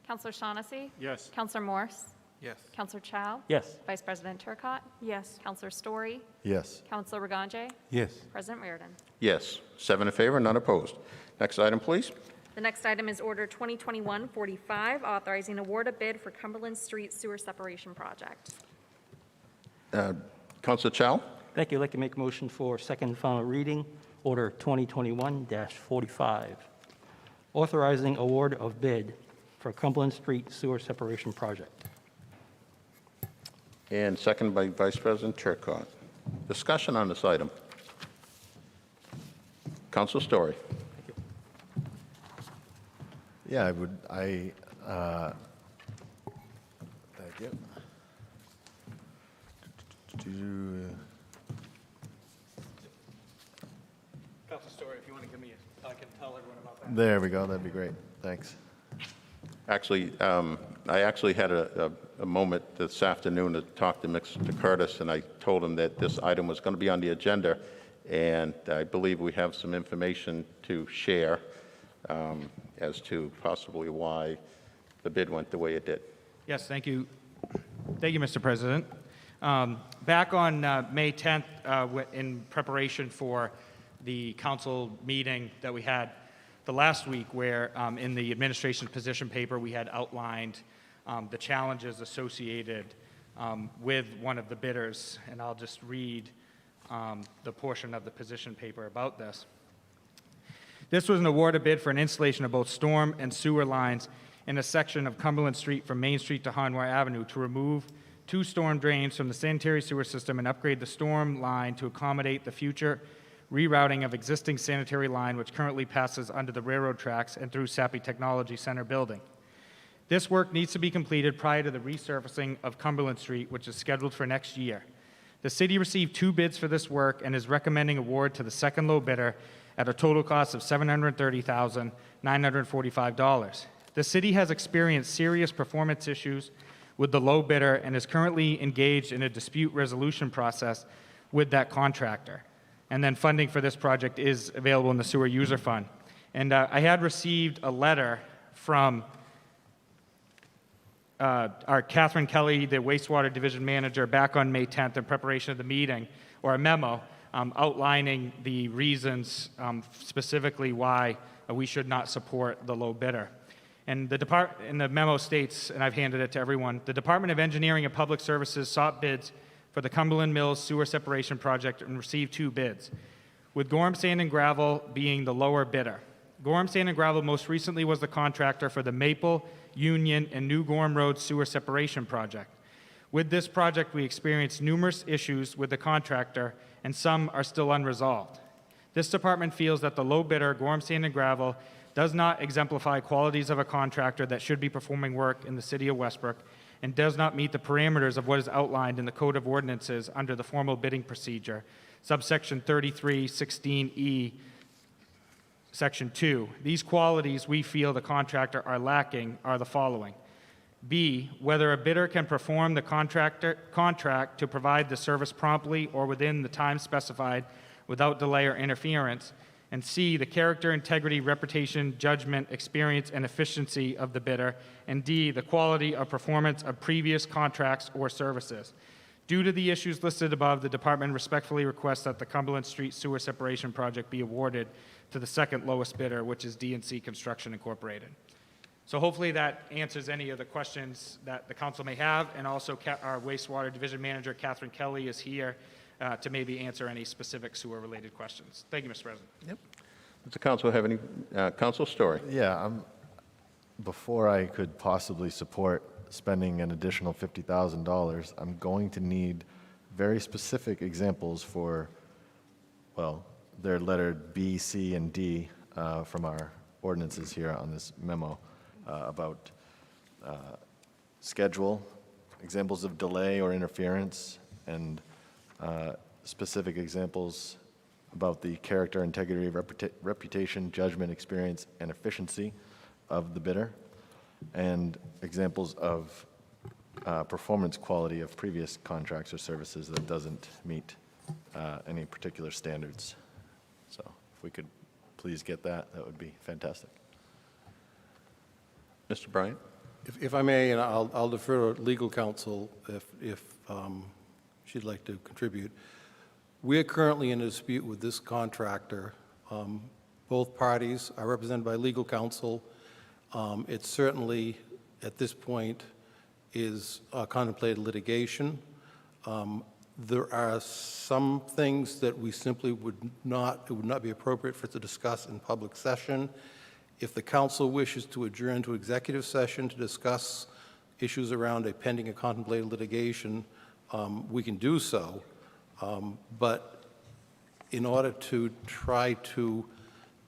Counselor Shaughnessy? Yes. Counselor Morse? Yes. Counselor Chow? Yes. Vice President Turcott? Yes. Counselor Story? Yes. Counselor Regange? Yes. President Reardon? Yes. 7 in favor, none opposed. Next item, please. The next item is Order 2021-45, authorizing award of bid for Cumberland Street Sewer Separation Project. Councilor Chow? Thank you. I'd like to make a motion for second and final reading, Order 2021-45, authorizing award of bid for Cumberland Street Sewer Separation Project. And second by Vice President Turcott. Discussion on this item. Council Story. Yeah, thank you. Counselor Story, if you want to give me, I can tell everyone about that. There we go, that'd be great, thanks. Actually, I actually had a moment this afternoon to talk to Mr. Curtis, and I told him that this item was going to be on the agenda, and I believe we have some information to share as to possibly why the bid went the way it did. Yes, thank you. Thank you, Mr. President. Back on May 10th, in preparation for the council meeting that we had the last week, where in the administration's position paper, we had outlined the challenges associated with one of the bidders, and I'll just read the portion of the position paper about this. This was an awarded bid for an installation of both storm and sewer lines in a section of Cumberland Street from Main Street to Hanway Avenue to remove 2 storm drains from the sanitary sewer system and upgrade the storm line to accommodate the future rerouting of existing sanitary line which currently passes under the railroad tracks and through Sappi Technology Center building. This work needs to be completed prior to the resurfacing of Cumberland Street, which is scheduled for next year. The city received 2 bids for this work and is recommending award to the second low bidder at a total cost of $730,945. The city has experienced serious performance issues with the low bidder and is currently engaged in a dispute resolution process with that contractor. And then funding for this project is available in the Sewer User Fund. And I had received a letter from our Catherine Kelly, the wastewater division manager, back on May 10th in preparation of the meeting, or a memo outlining the reasons specifically why we should not support the low bidder. And the memo states, and I've handed it to everyone, the Department of Engineering and Public Services sought bids for the Cumberland Mills Sewer Separation Project and received 2 bids, with Gorham Sand and Gravel being the lower bidder. Gorham Sand and Gravel most recently was the contractor for the Maple, Union, and New Gorham Road Sewer Separation Project. With this project, we experienced numerous issues with the contractor, and some are still unresolved. This department feels that the low bidder, Gorham Sand and Gravel, does not exemplify qualities of a contractor that should be performing work in the city of Westbrook and does not meet the parameters of what is outlined in the Code of Ordinances under the formal bidding procedure, subsection 3316E, section 2. These qualities we feel the contractor are lacking are the following. B, whether a bidder can perform the contract to provide the service promptly or within the time specified without delay or interference. And C, the character, integrity, reputation, judgment, experience, and efficiency of the bidder. And D, the quality of performance of previous contracts or services. Due to the issues listed above, the department respectfully requests that the Cumberland Street Sewer Separation Project be awarded to the second lowest bidder, which is D&C Construction Incorporated. So hopefully that answers any of the questions that the council may have, and also our wastewater division manager, Catherine Kelly, is here to maybe answer any specific sewer-related questions. Thank you, Mr. President. Yep. Does the council have any council Story? Yeah, before I could possibly support spending an additional $50,000, I'm going to need very specific examples for, well, they're lettered B, C, and D from our ordinances here on this memo about schedule, examples of delay or interference, and specific examples about the character, integrity, reputation, judgment, experience, and efficiency of the bidder, and examples of performance quality of previous contracts or services that doesn't meet any particular standards. So if we could please get that. That would be fantastic. Mr. Bryant? If I may, and I'll defer to legal counsel if she'd like to contribute. We're currently in a dispute with this contractor. Both parties are represented by legal counsel. It certainly, at this point, is contemplated litigation. There are some things that we simply it would not be appropriate for us to discuss in public session. If the council wishes to adjourn to executive session to discuss issues around a pending and contemplated litigation, we can do so. But in order to try to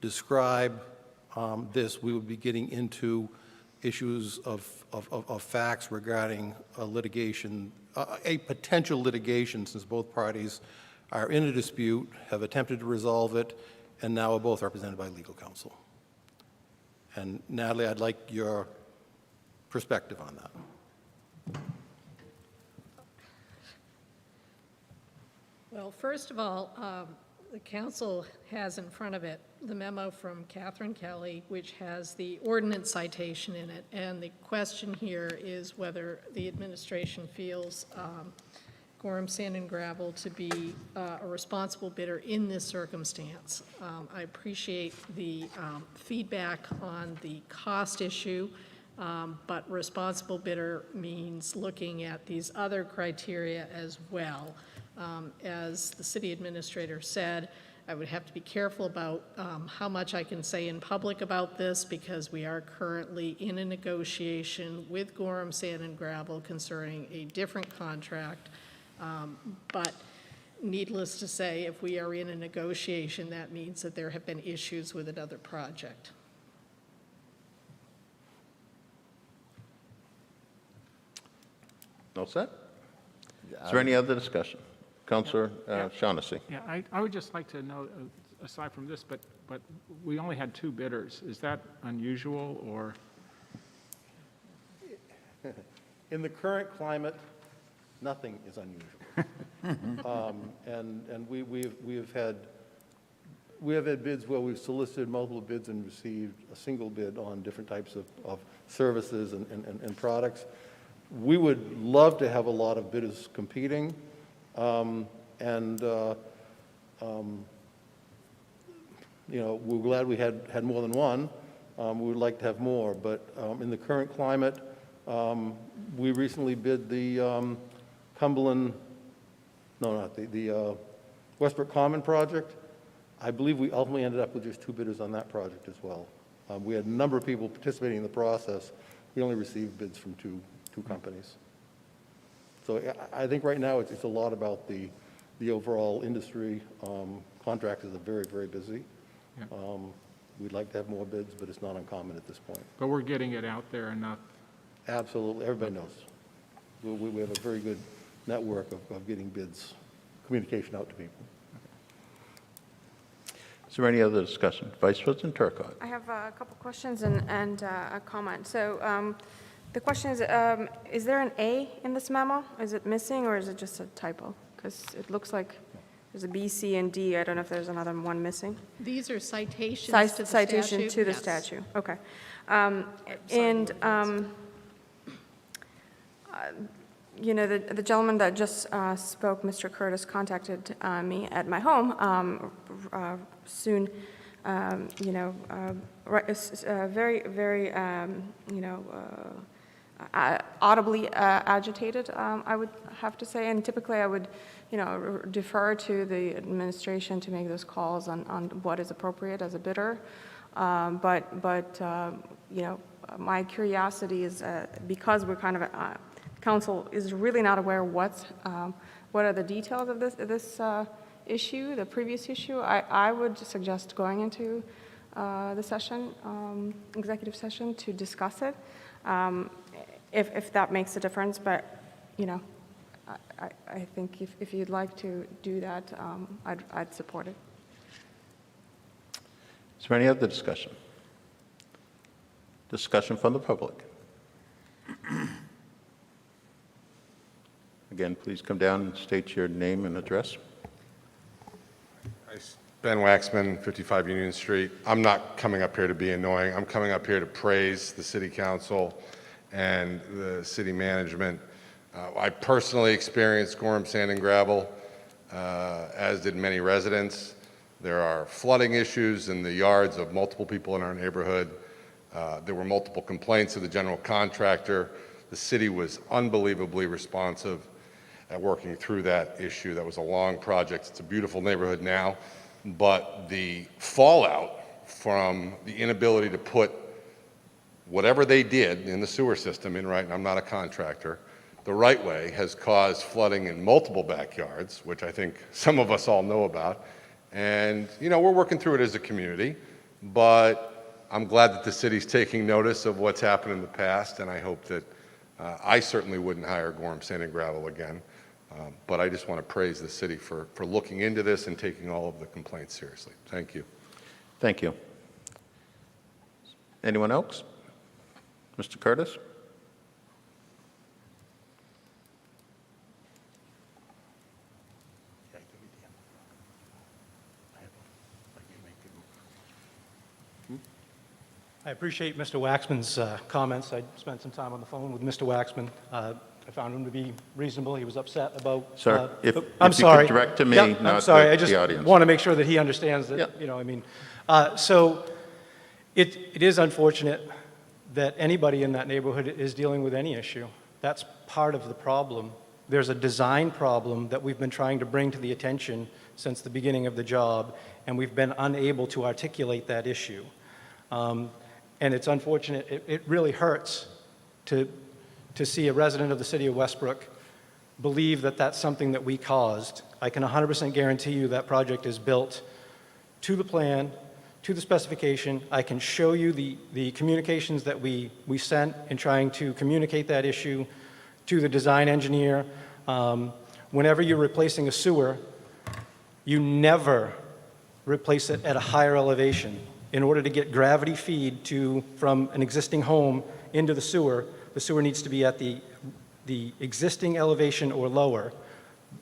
describe this, we would be getting into issues of facts regarding litigation, a potential litigation, since both parties are in a dispute, have attempted to resolve it, and now are both represented by legal counsel. And Natalie, I'd like your perspective on that. Well, first of all, the council has in front of it the memo from Catherine Kelly, which has the ordinance citation in it. And the question here is whether the administration feels Gorham Sand and Gravel to be a responsible bidder in this circumstance. I appreciate the feedback on the cost issue, but responsible bidder means looking at these other criteria as well. As the city administrator said, I would have to be careful about how much I can say in public about this, because we are currently in a negotiation with Gorham Sand and Gravel concerning a different contract. But needless to say, if we are in a negotiation, that means that there have been issues with another project. All set? Is there any other discussion? Councilor Shaughnessy? Yeah, I would just like to know, aside from this, but we only had 2 bidders. Is that unusual, or? In the current climate, nothing is unusual. And we have had bids where we've solicited multiple bids and received a single bid on different types of services and products. We would love to have a lot of bidders competing, you know, we're glad we had more than one. We would like to have more, but in the current climate, we recently bid the Cumberland, no, not the Westbrook Common project. I believe we ultimately ended up with just 2 bidders on that project as well. We had a number of people participating in the process. We only received bids from two companies. So I think right now it's a lot about the overall industry. Contractors are very, very busy. Yeah. We'd like to have more bids, but it's not uncommon at this point. But we're getting it out there enough. Absolutely, everybody knows. We have a very good network of getting bids, communication out to people. Is there any other discussion? Vice President Turcotte? I have a couple questions and a comment. So the question is there an A in this memo? Is it missing, or is it just a typo? Because it looks like there's a B, C, and D. I don't know if there's another one missing. These are citations to the statute? Citation to the Yes. statute, okay. You know, the gentleman that just spoke, Mr. Curtis, contacted me at my home soon, you know, very, very, you know, audibly agitated, I would have to say. And typically I would, you know, defer to the administration to make those calls on what is appropriate as a bidder. But you know, my curiosity is because we're kind of, council is really not aware what are the details of this issue, the previous issue. I would suggest going into the session, executive session, to discuss it, if that makes a difference. But, you know, I think if you'd like to do that, I'd support it. Is there any other discussion? Discussion from the public? Again, please come down and state your name and address. Ben Waxman, 55 Union Street. I'm not coming up here to be annoying. I'm coming up here to praise the city council and the city management. I personally experienced Gorham Sand and Gravel, as did many residents. There are flooding issues in the yards of multiple people in our neighborhood. There were multiple complaints of the general contractor. The city was unbelievably responsive at working through that issue. That was a long project. It's a beautiful neighborhood now, but the fallout from the inability to put whatever they did in the sewer system in right, and I'm not a contractor, the right way has caused flooding in multiple backyards, which I think some of us all know about. And, you know, we're working through it as a community, but I'm glad that the city's taking notice of what's happened in the past, and I hope that I certainly wouldn't hire Gorham Sand and Gravel again. But I just want to praise the city for looking into this and taking all of the complaints seriously. Thank you. Thank you. Anyone else? Mr. Curtis? I appreciate Mr. Waxman's comments. I spent some time on the phone with Mr. Waxman. I found him to be reasonable. He was upset about... Sir, if I'm you sorry. could direct to me, Yeah, not I'm sorry. I the just audience. want to make sure that he understands that, Yeah. you know, I mean... So it is unfortunate that anybody in that neighborhood is dealing with any issue. That's part of the problem. There's a design problem that we've been trying to bring to the attention since the beginning of the job, and we've been unable to articulate that issue. And it's unfortunate. It really hurts to see a resident of the city of Westbrook believe that that's something that we caused. I can 100% guarantee you that project is built to the plan, to the specification. I can show you the communications that we sent in trying to communicate that issue to the design engineer. Whenever you're replacing a sewer, you never replace it at a higher elevation. In order to get gravity feed from an existing home into the sewer needs to be at the existing elevation or lower.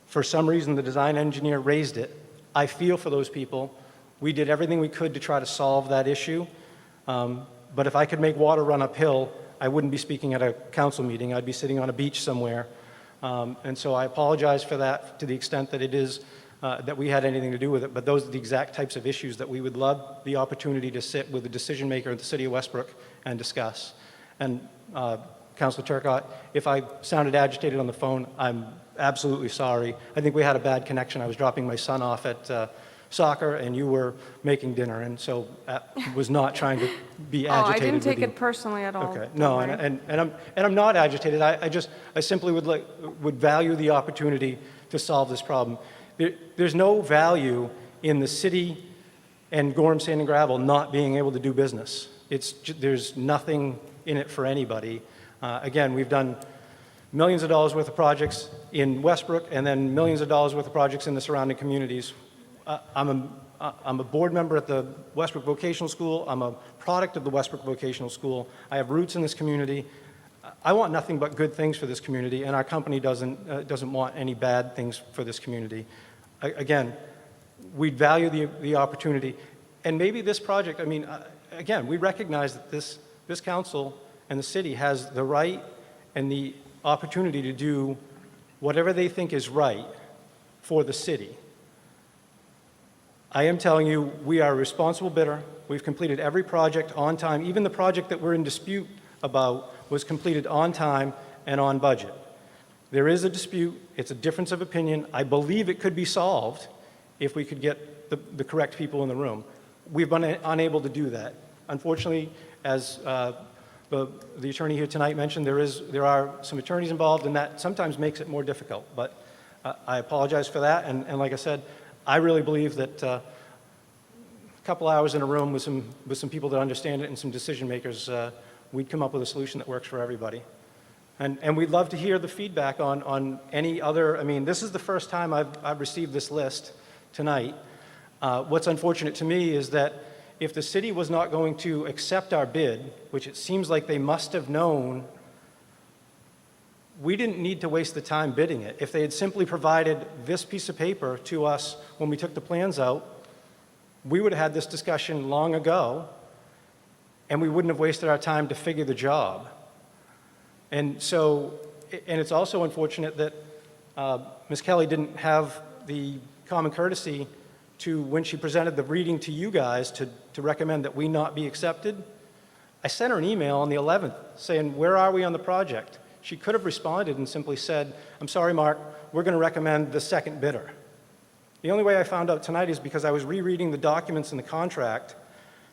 For some reason, the design engineer raised it. I feel for those people. We did everything we could to try to solve that issue. But if I could make water run uphill, I wouldn't be speaking at a council meeting. I'd be sitting on a beach somewhere. And so I apologize for that to the extent that it is that we had anything to do with it, but those are the exact types of issues that we would love the opportunity to sit with the decision maker at the city of Westbrook and discuss. And Councilor Turcott, if I sounded agitated on the phone, I'm absolutely sorry. I think we had a bad connection. I was dropping my son off at soccer and you were making dinner, and so I was not trying to be agitated. I didn't with take you. it personally at all. Okay, Don't no, worry. and I'm not agitated. I simply would value the opportunity to solve this problem. There's no value in the city and Gorham Sand and Gravel not being able to do business. There's nothing in it for anybody. Again, we've done millions of dollars worth of projects in Westbrook and then millions of dollars worth of projects in the surrounding communities. I'm a board member at the Westbrook Vocational School. I'm a product of the Westbrook Vocational School. I have roots in this community. I want nothing but good things for this community, and our company doesn't want any bad things for this community. Again, we value the opportunity, and maybe this project, I mean, again, we recognize that this council and the city has the right and the opportunity to do whatever they think is right for the city. I am telling you, we are a responsible bidder. We've completed every project on time. Even the project that we're in dispute about was completed on time and on budget. There is a dispute. It's a difference of opinion. I believe it could be solved if we could get the correct people in the room. We've been unable to do that. Unfortunately, as the attorney here tonight mentioned, there are some attorneys involved, and that sometimes makes it more difficult. But I apologize for that, and like I said, I really believe that a couple hours in a room with some people that understand it and some decision makers, we'd come up with a solution that works for everybody. And we'd love to hear the feedback on any other, I mean, this is the first time I've received this list tonight. What's unfortunate to me is that if the city was not going to accept our bid, which it seems like they must have known, we didn't need to waste the time bidding it. If they had simply provided this piece of paper to us when we took the plans out, we would have had this discussion long ago, and we wouldn't have wasted our time to figure the job. And so, and it's also unfortunate that Ms. Kelly didn't have the common courtesy to, when she presented the reading to you guys, to recommend that we not be accepted. I sent her an email on the 11th saying, where are we on the project? She could have responded and simply said, I'm sorry, Mark, we're going to recommend the second bidder. The only way I found out tonight is because I was rereading the documents in the contract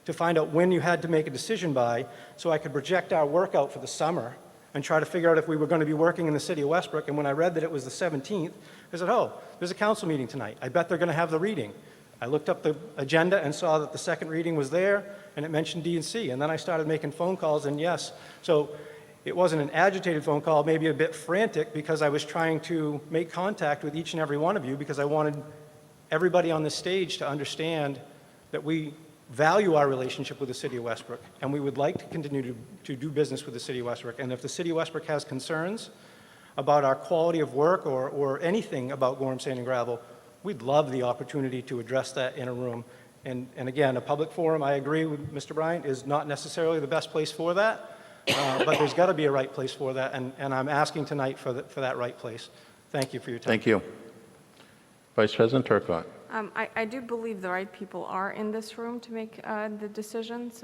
to find out when you had to make a decision by, so I could project our work out for the summer and try to figure out if we were going to be working in the city of Westbrook. And when I read that it was the 17th, I said, oh, there's a council meeting tonight. I bet they're going to have the reading. I looked up the agenda and saw that the second reading was there, and it mentioned D&C. And then I started making phone calls, and yes. So it wasn't an agitated phone call, maybe a bit frantic, because I was trying to make contact with each and every one of you, because I wanted everybody on the stage to understand that we value our relationship with the city of Westbrook, and we would like to continue to do business with the city of Westbrook. And if the city of Westbrook has concerns about our quality of work or anything about Gorham Sand and Gravel, we'd love the opportunity to address that in a room. And again, a public forum, I agree with Mr. Bryant, is not necessarily the best place for that, but there's got to be a right place for that, and I'm asking tonight for that right place. Thank you for your time. Thank you. Vice President Turcotte. I do believe the right people are in this room to make the decisions.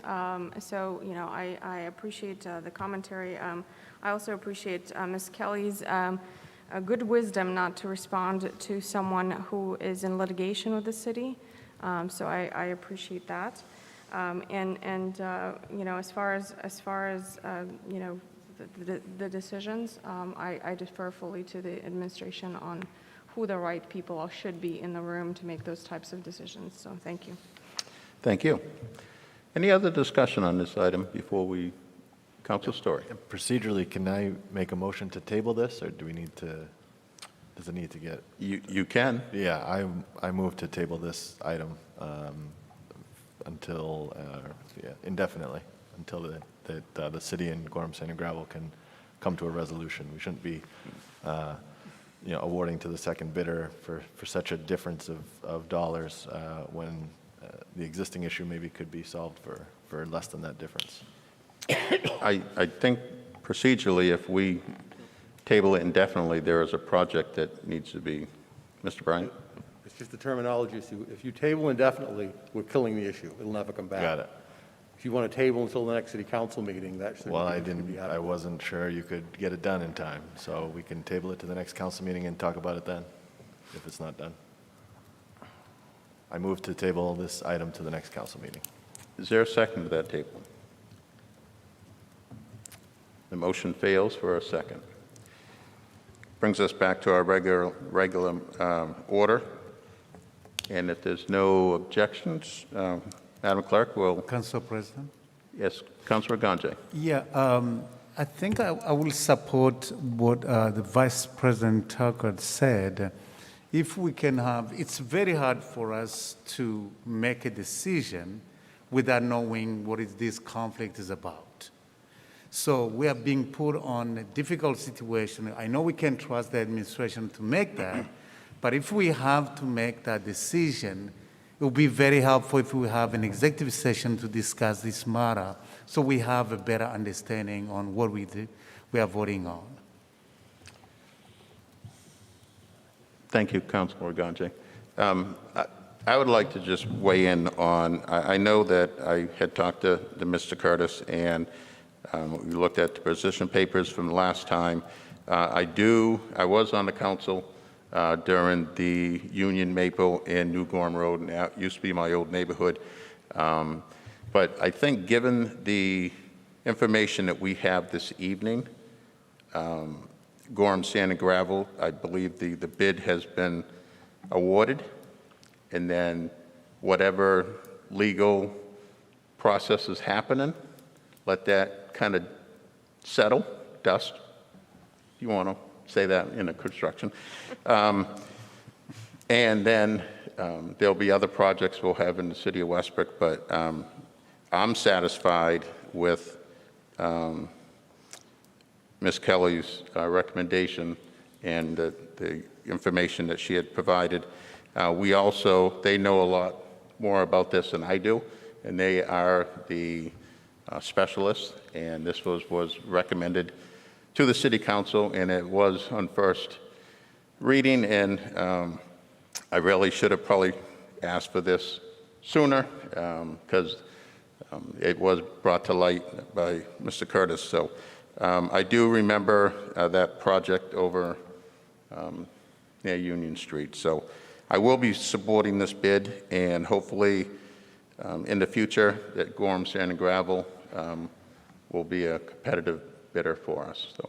So, you know, I appreciate the commentary. I also appreciate Ms. Kelly's good wisdom not to respond to someone who is in litigation with the city. So I appreciate that. And you know, as far as you know, the decisions, I defer fully to the administration on who the right people should be in the room to make those types of decisions. So thank you. Thank you. Any other discussion on this item before we, Council Story? Procedurally, can I make a motion to table this, or do we need to, does it need to get? You can. Yeah, I move to table this item until, indefinitely, until the city and Gorham Sand and Gravel can come to a resolution. We shouldn't be you know, awarding to the second bidder for such a difference of dollars when the existing issue maybe could be solved for less than that difference. I think procedurally, if we table it indefinitely, there is a project that needs to be, Mr. Bryant? It's just the terminology issue. If you table indefinitely, we're killing the issue. It'll never come back. Got it. If you want to table until the next city council meeting, that should Well, be I wasn't sure you could get it done in time, so we can table it to the next council meeting and talk about it then, if it's not done. I move to table this item to the next council meeting. Is there a second to that table? The motion fails for a second. Brings us back to our regular order. And if there's no objections, Madam Clerk will... Council President? Yes, Councilor Ganjay. Yeah, I think I will support what the Vice President Tucker said. If we can have, it's very hard for us to make a decision without knowing what this conflict is about. So we are being put on a difficult situation. I know we can trust the administration to make that, but if we have to make that decision, it will be very helpful if we have an executive session to discuss this matter so we have a better understanding on what we are voting on. Thank you, Councilor Ganjay. I would like to just weigh in on, I know that I had talked to Mr. Curtis, and we looked at the position papers from the last time. I was on the council during the Union Maple and New Gorham Road, and that used to be my old neighborhood. But I think given the information that we have this evening, Gorham Sand and Gravel, I believe the bid has been awarded, and then whatever legal process is happening, let that kind of settle, dust. You want to say that in a construction. And then there'll be other projects we'll have in the city of Westbrook, but I'm satisfied with Ms. Kelly's recommendation and the information that she had provided. They know a lot more about this than I do, and they are the specialists, and this was recommended to the city council, and it was on first reading, and I really should have probably asked for this sooner, because it was brought to light by Mr. Curtis. So I do remember that project over near Union Street. So I will be supporting this bid, and hopefully in the future that Gorham Sand and Gravel will be a competitive bidder for us. So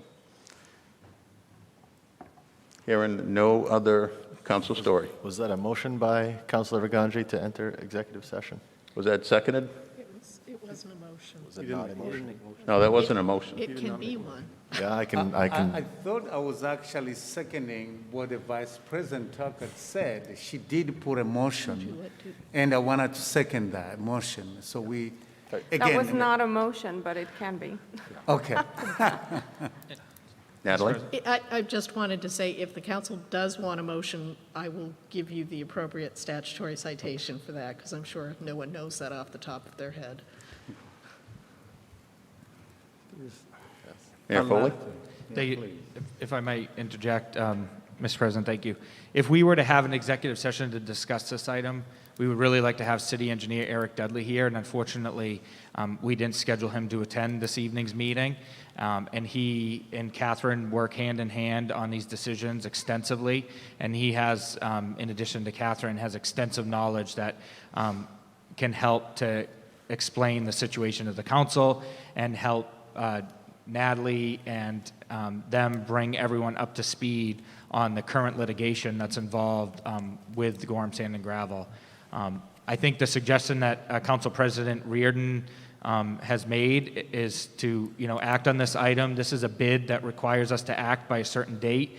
hearing no other, Council Story. Was that a motion by Councilor Viganji to enter executive session? Was that seconded? It wasn't a motion. Was it not a motion? No, that wasn't a motion. It can be one. Yeah, I can. I thought I was actually seconding what the Vice President Tucker said. She did put a motion, and I wanted to second that motion. So we, again. That was not a motion, but it can be. Okay. Natalie? I just wanted to say, if the council does want a motion, I will give you the appropriate statutory citation for that, because I'm sure no one knows that off the top of their head. Mayor Foley? If I might interject, Mr. President, thank you. If we were to have an executive session to discuss this item, we would really like to have City Engineer Eric Dudley here, and unfortunately, we didn't schedule him to attend this evening's meeting. And he and Catherine work hand in hand on these decisions extensively, and he has, in addition to Catherine, has extensive knowledge that can help to explain the situation of the council and help Natalie and them bring everyone up to speed on the current litigation that's involved with the Gorham Sand and Gravel. I think the suggestion that Council President Reardon has made is to, act on this item. This is a bid that requires us to act by a certain date.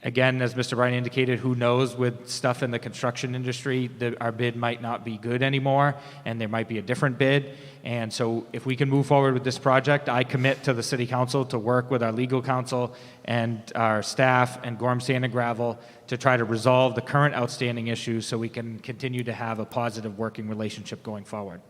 Again, as Mr. Bryan indicated, who knows with stuff in the construction industry, our bid might not be good anymore, and there might be a different bid. And so if we can move forward with this project, I commit to the City Council to work with our legal counsel and our staff and Gorham Sand and Gravel to try to resolve the current outstanding issues so we can continue to have a positive working relationship going forward.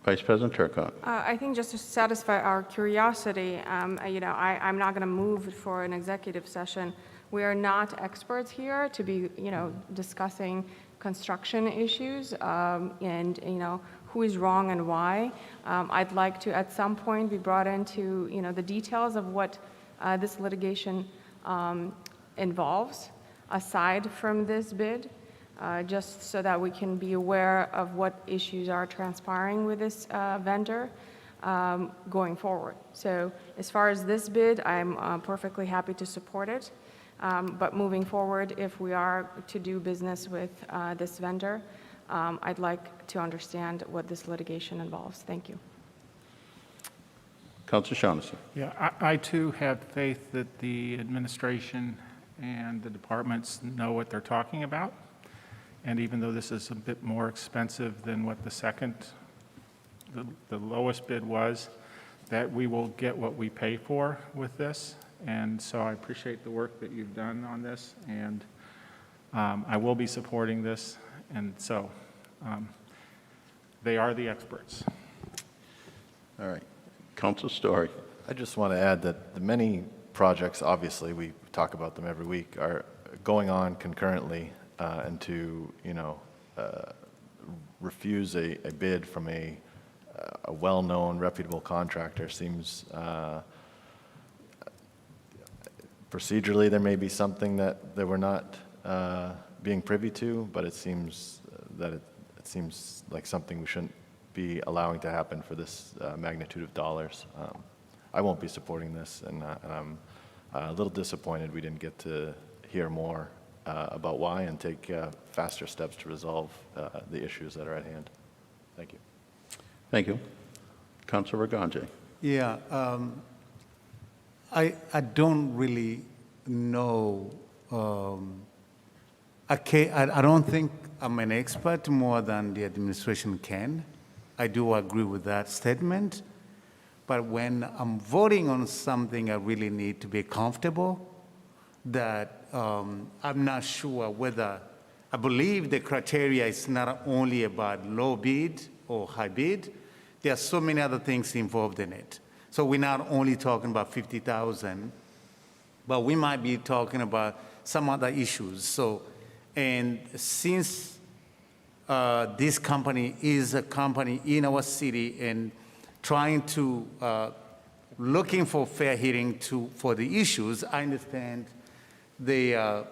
Vice President Turcotte. I think just to satisfy our curiosity, I'm not going to move for an executive session. We are not experts here to be, discussing construction issues and, who is wrong and why. I'd like to, at some point, be brought into, the details of what this litigation involves, aside from this bid. Just so that we can be aware of what issues are transpiring with this vendor going forward. So as far as this bid, I'm perfectly happy to support it. But moving forward, if we are to do business with this vendor, I'd like to understand what this litigation involves. Thank you. Councilor Shaughnessy. Yeah, I too have faith that the administration and the departments know what they're talking about. And even though this is a bit more expensive than what the lowest bid was, that we will get what we pay for with this. And so I appreciate the work that you've done on this, and I will be supporting this. And so they are the experts. All right. Council Story. I just want to add that the many projects, obviously, we talk about them every week, are going on concurrently. And to, refuse a bid from a well-known, reputable contractor seems, procedurally, there may be something that we're not being privy to, but it seems that it seems like something we shouldn't be allowing to happen for this magnitude of dollars. I won't be supporting this, and I'm a little disappointed we didn't get to hear more about why and take faster steps to resolve the issues that are at hand. Thank you. Thank you. Councilor Viganji. Yeah, I don't really know. I don't think I'm an expert more than the administration can. I do agree with that statement. But when I'm voting on something, I really need to be comfortable that I'm not sure whether I believe the criteria is not only about low bid or high bid. There are so many other things involved in it. So we're not only talking about 50,000, but we might be talking about some other issues. So, and since this company is a company in our city and trying to, looking for fair hearing for the issues, I understand there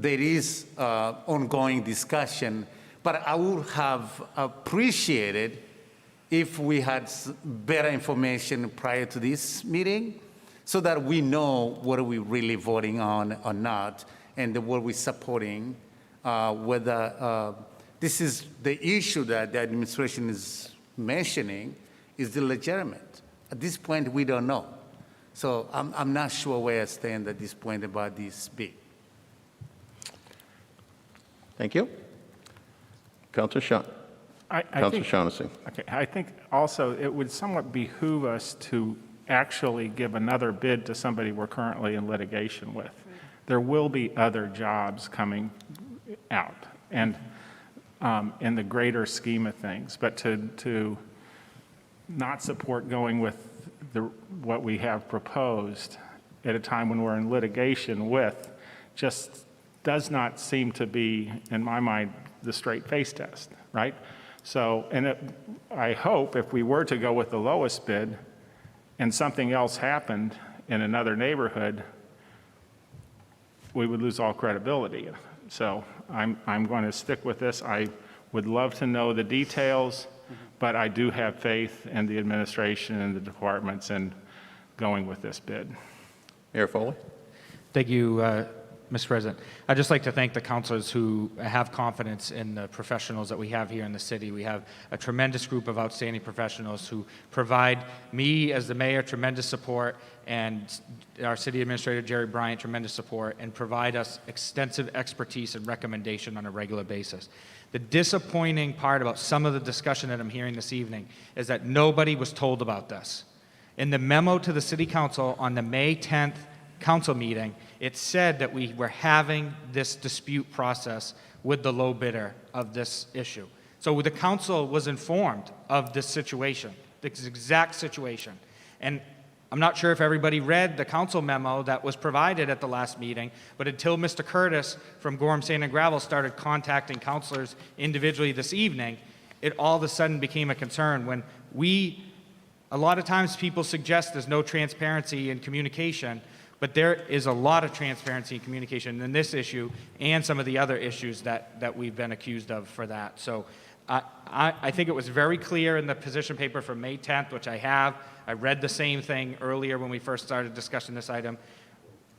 is ongoing discussion, but I would have appreciated if we had better information prior to this meeting so that we know what are we really voting on or not and what we're supporting, whether this is the issue that the administration is mentioning is the legitimate. At this point, we don't know. So I'm not sure where I stand at this point about this bid. Thank you. Councilor Shaughnessy. Okay, I think also it would somewhat behoove us to actually give another bid to somebody we're currently in litigation with. There will be other jobs coming out, and in the greater scheme of things, but to not support going with what we have proposed at a time when we're in litigation with just does not seem to be, in my mind, the straight face test, right? So, and I hope if we were to go with the lowest bid and something else happened in another neighborhood, we would lose all credibility. So I'm going to stick with this. I would love to know the details, but I do have faith in the administration and the departments in going with this bid. Mayor Foley. Thank you, Mr. President. I'd just like to thank the councilors who have confidence in the professionals that we have here in the city. We have a tremendous group of outstanding professionals who provide me, as the mayor, tremendous support, and our city administrator, Jerry Bryant, tremendous support, and provide us extensive expertise and recommendation on a regular basis. The disappointing part about some of the discussion that I'm hearing this evening is that nobody was told about this. In the memo to the city council on the May 10th council meeting, it said that we were having this dispute process with the low bidder of this issue. So the council was informed of this situation, this exact situation. And I'm not sure if everybody read the council memo that was provided at the last meeting, but until Mr. Curtis from Gorham Sand and Gravel started contacting councilors individually this evening, it all of a sudden became a concern when a lot of times people suggest there's no transparency in communication, but there is a lot of transparency and communication in this issue and some of the other issues that we've been accused of for that. So I think it was very clear in the position paper from May 10th, which I have. I read the same thing earlier when we first started discussing this item.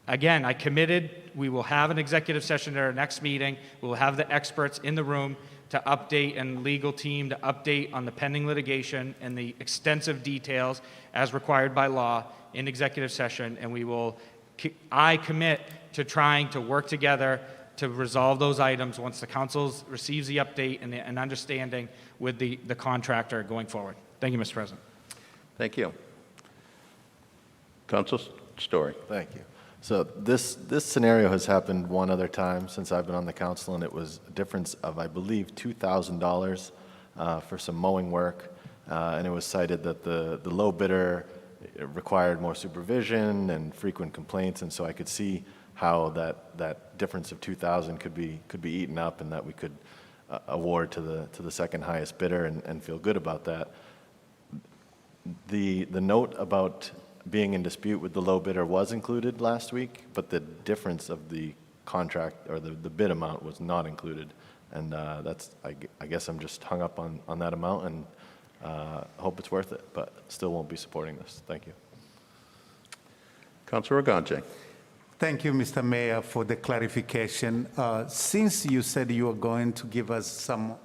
Again, I committed, we will have an executive session at our next meeting. We will have the experts in the room to update, and legal team to update on the pending litigation and the extensive details as required by law in executive session, and I commit to trying to work together to resolve those items once the council receives the update and an understanding with the contractor going forward. Thank you, Mr. President. Thank you. Council Story. Thank you. So this scenario has happened one other time since I've been on the council, and it was a difference of, I believe, $2,000 for some mowing work, and it was cited that the low bidder required more supervision and frequent complaints, and so I could see how that difference of $2,000 could be eaten up, and that we could award to the second highest bidder and feel good about that. The note about being in dispute with the low bidder was included last week, but the difference of the contract or the bid amount was not included, and I guess I'm just hung up on that amount, and hope it's worth it, but still won't be supporting this. Thank you. Councilor Agante. Thank you, Mr. Mayor, for the clarification. Since you said you are going to give us some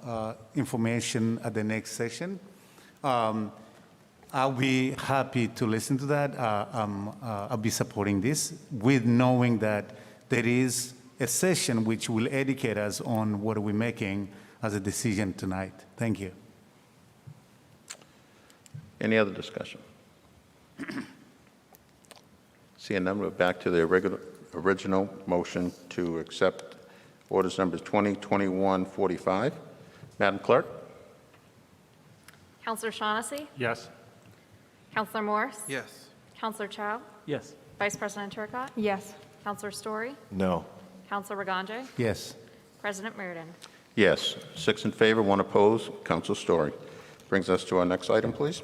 information at the next session, I'll be happy to listen to that. I'll be supporting this with knowing that there is a session which will educate us on what we're making as a decision tonight. Thank you. Any other discussion? Seeing none, we're back to the original motion to accept Orders numbers 2021-45. Madam Clerk? Counselor Shaughnessy? Yes. Counselor Morse? Yes. Counselor Chow? Yes. Vice President Turcott? Yes. Counselor Story? No. Counselor Regange? Yes. President Meriden? Yes. 6 in favor, 1 opposed. Council Story. Brings us to our next item, please.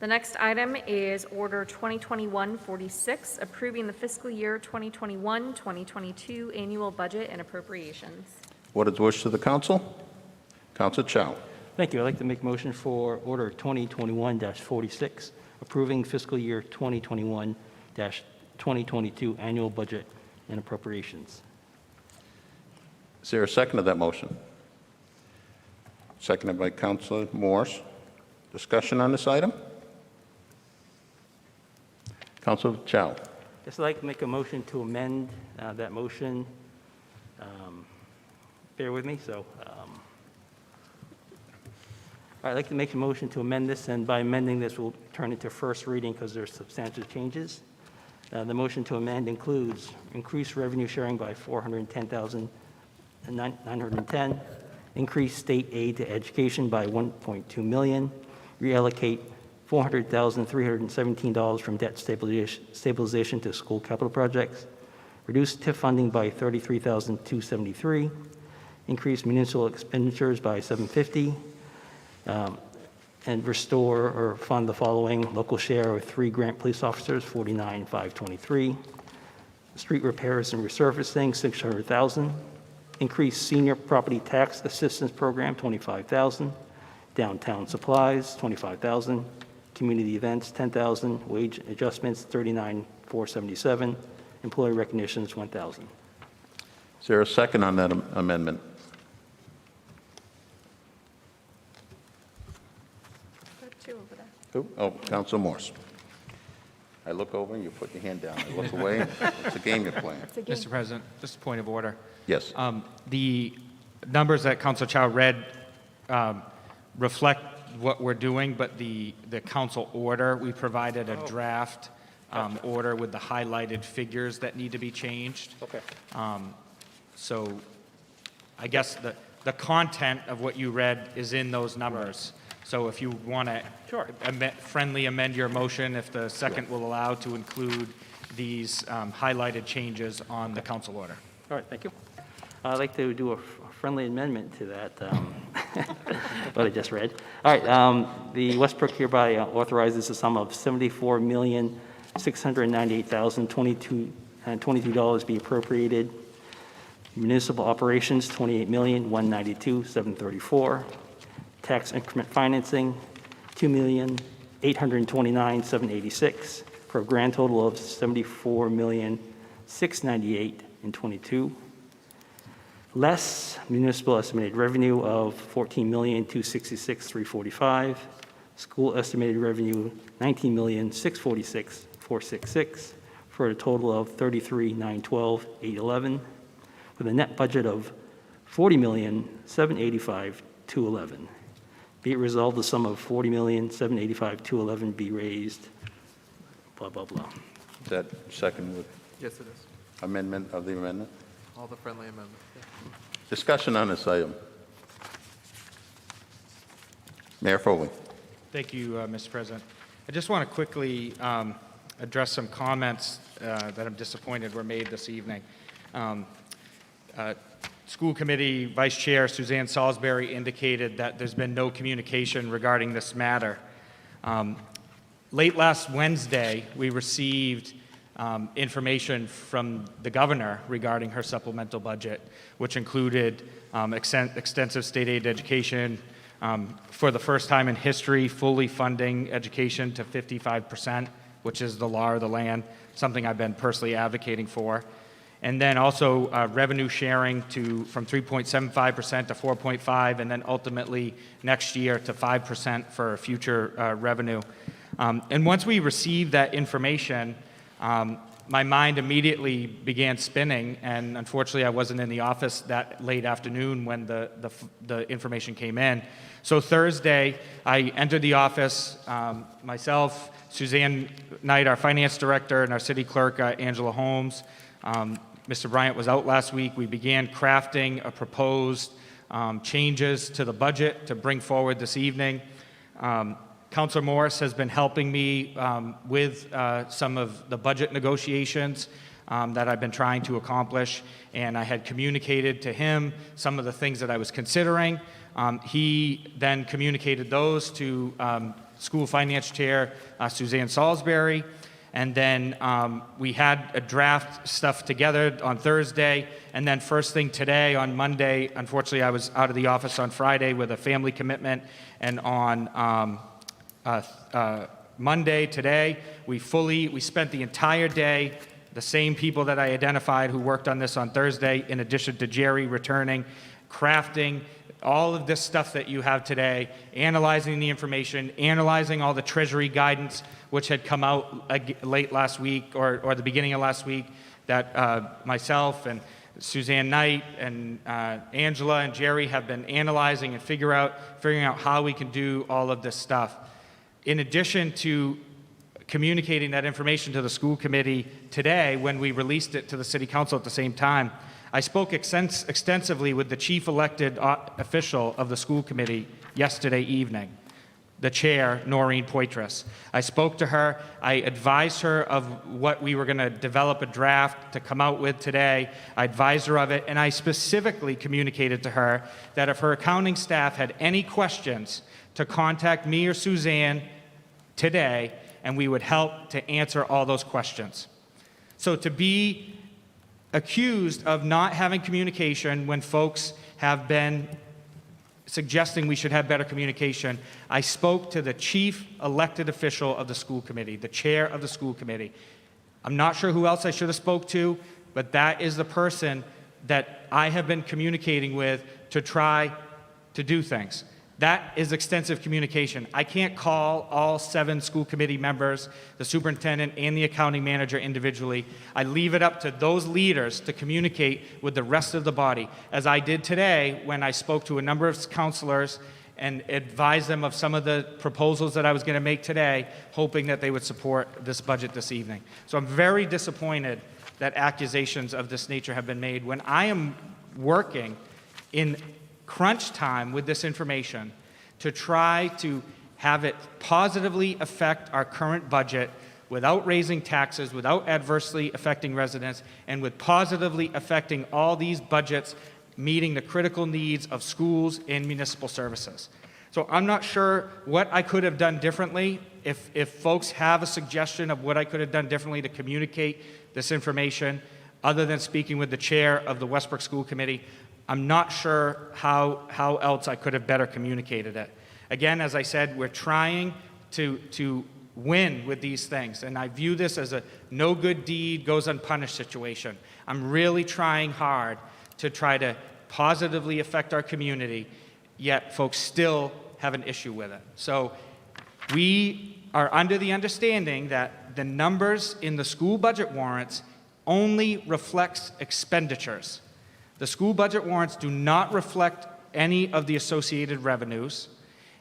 The next item is Order 2021-46, approving the fiscal year 2021-2022 annual budget and appropriations. What is the wish of the council? Council Chow. Thank you. I'd like to make a motion for Order 2021-46, approving fiscal year 2021-2022 annual budget and appropriations. Is there a second to that motion? Seconded by Councilor Morse. Discussion on this item? Councilor Chow. Yes, I'd like to make a motion to amend that motion. Bear with me, I'd like to make a motion to amend this, and by amending this, we'll turn it to first reading because there's substantial changes. The motion to amend includes increased revenue sharing by $410,910, increase state aid to education by $1.2 million, reallocate $400,317 from debt stabilization to school capital projects, reduce TIF funding by $33,273, increase municipal expenditures by $750, and restore or fund the following: local share of 3 grant police officers, $49,523, street repairs and resurfacing, $600,000, increase senior property tax assistance program, $25,000, downtown supplies, $25,000, community events, $10,000, wage adjustments, $39,477, employee recognitions, $1,000. Is there a second on that amendment? Oh, Councilor Morse. I look over and you put your hand down. I look away. It's a game you're playing. Mr. President, just a point of order. Yes. The numbers that Councilor Chow read reflect what we're doing, but the council order, we provided a draft order with the highlighted figures that need to be changed. Okay. So I guess the content of what you read is in those numbers. So if you want to friendly amend your motion, if the second will allow, to include these highlighted changes on the council order. All right, thank you. I'd like to do a friendly amendment to that, what I just read. All right, the Westbrook hereby authorizes a sum of $74,698,022 be appropriated. Municipal operations, $28,192,734. Tax increment financing, $2,829,786, for a grand total of $74,698,022. Less municipal estimated revenue of $14,266,345. School estimated revenue $19,646,466, for a total of $33,912,811, with a net budget of $40,785,211. Be it resolved, the sum of $40,785,211 be raised, blah, blah, blah. Is that second with Yes, it is. amendment of the amendment? All the friendly amendments. Discussion on this item. Mayor Foley. Thank you, Mr. President. I just want to quickly address some comments that I'm disappointed were made this evening. School Committee Vice Chair Suzanne Salisbury indicated that there's been no communication regarding this matter. Late last Wednesday, we received information from the governor regarding her supplemental budget, which included extensive state aid education, for the first time in history, fully funding education to 55%, which is the law of the land, something I've been personally advocating for. And then also revenue sharing from 3.75% to 4.5%, and then ultimately next year to 5% for future revenue. And once we received that information, my mind immediately began spinning, and unfortunately I wasn't in the office that late afternoon when the information came in. So Thursday, I entered the office, myself, Suzanne Knight, our finance director, and our city clerk, Angela Holmes, Mr. Bryant was out last week. We began crafting a proposed changes to the budget to bring forward this evening. Councilor Morris has been helping me with some of the budget negotiations that I've been trying to accomplish, and I had communicated to him some of the things that I was considering. He then communicated those to School Finance Chair Suzanne Salisbury, and then we had a draft stuff together on Thursday, and then first thing today, on Monday, unfortunately I was out of the office on Friday with a family commitment, and on Monday, today, we spent the entire day, the same people that I identified who worked on this on Thursday, in addition to Jerry returning, crafting all of this stuff that you have today, analyzing the information, analyzing all the Treasury guidance, which had come out late last week or the beginning of last week, that myself and Suzanne Knight and Angela and Jerry have been analyzing and figuring out how we can do all of this stuff. In addition to communicating that information to the school committee today, when we released it to the city council at the same time, I spoke extensively with the chief elected official of the school committee yesterday evening, the chair, Noreen Poitras. I spoke to her. I advised her of what we were going to develop a draft to come out with today. I advised her of it, and I specifically communicated to her that if her accounting staff had any questions, to contact me or Suzanne today, and we would help to answer all those questions. So to be accused of not having communication when folks have been suggesting we should have better communication, I spoke to the chief elected official of the school committee, the chair of the school committee. I'm not sure who else I should have spoke to, but that is the person that I have been communicating with to try to do things. That is extensive communication. I can't call all 7 school committee members, the superintendent, and the accounting manager individually. I leave it up to those leaders to communicate with the rest of the body, as I did today when I spoke to a number of counselors and advised them of some of the proposals that I was going to make today, hoping that they would support this budget this evening. So I'm very disappointed that accusations of this nature have been made when I am working in crunch time with this information to try to have it positively affect our current budget without raising taxes, without adversely affecting residents, and with positively affecting all these budgets meeting the critical needs of schools and municipal services. So I'm not sure what I could have done differently. If folks have a suggestion of what I could have done differently to communicate this information, other than speaking with the chair of the Westbrook School Committee, I'm not sure how else I could have better communicated it. Again, as I said, we're trying to win with these things, and I view this as a no good deed goes unpunished situation. I'm really trying hard to try to positively affect our community, yet folks still have an issue with it. So we are under the understanding that the numbers in the school budget warrants only reflects expenditures. The school budget warrants do not reflect any of the associated revenues,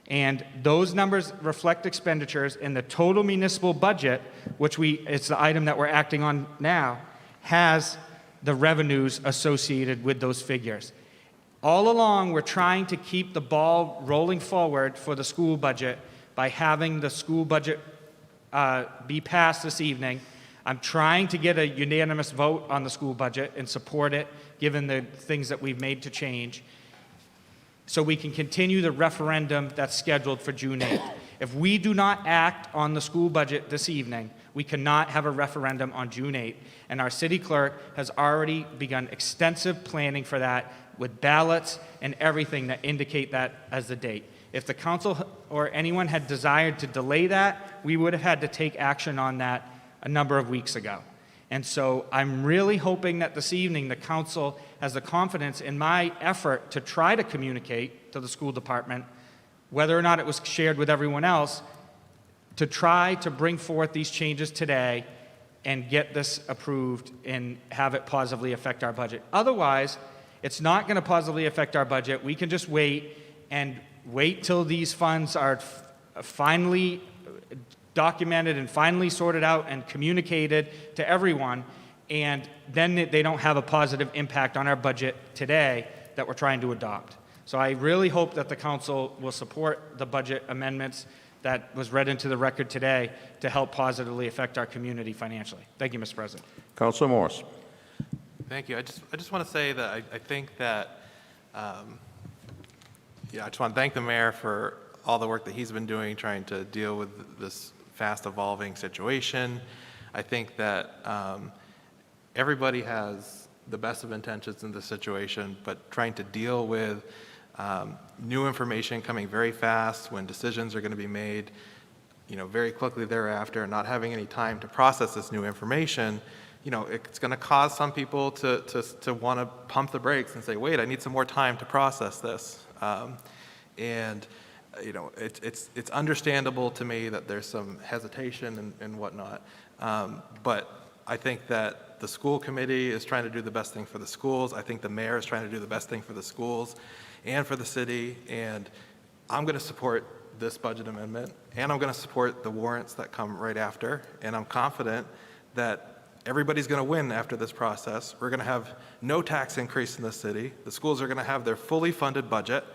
and those numbers reflect expenditures, and the total municipal budget, which it's the item that we're acting on now, has the revenues associated with those figures. All along, we're trying to keep the ball rolling forward for the school budget by having the school budget be passed this evening. I'm trying to get a unanimous vote on the school budget and support it, given the things that we've made to change, so we can continue the referendum that's scheduled for June 8th. If we do not act on the school budget this evening, we cannot have a referendum on June 8th, and our city clerk has already begun extensive planning for that with ballots and everything that indicate that as the date. If the council or anyone had desired to delay that, we would have had to take action on that a number of weeks ago. And so I'm really hoping that this evening the council has the confidence in my effort to try to communicate to the school department, whether or not it was shared with everyone else, to try to bring forth these changes today and get this approved and have it positively affect our budget. Otherwise, it's not going to positively affect our budget. We can just wait till these funds are finally documented and finally sorted out and communicated to everyone, and then they don't have a positive impact on our budget today that we're trying to adopt. So I really hope that the council will support the budget amendments that was read into the record today to help positively affect our community financially. Thank you, Mr. President. Councilor Morse. Thank you. I just want to say that I think that, I just want to thank the mayor for all the work that he's been doing trying to deal with this fast evolving situation. I think that everybody has the best of intentions in this situation, but trying to deal with new information coming very fast when decisions are going to be made, very quickly thereafter, and not having any time to process this new information, it's going to cause some people to want to pump the brakes and say, wait, I need some more time to process this. It's understandable to me that there's some hesitation and whatnot, but I think that the school committee is trying to do the best thing for the schools. I think the mayor is trying to do the best thing for the schools and for the city, and I'm going to support this budget amendment, and I'm going to support the warrants that come right after, and I'm confident that everybody's going to win after this process. We're going to have no tax increase in the city. The schools are going to have their fully funded budget,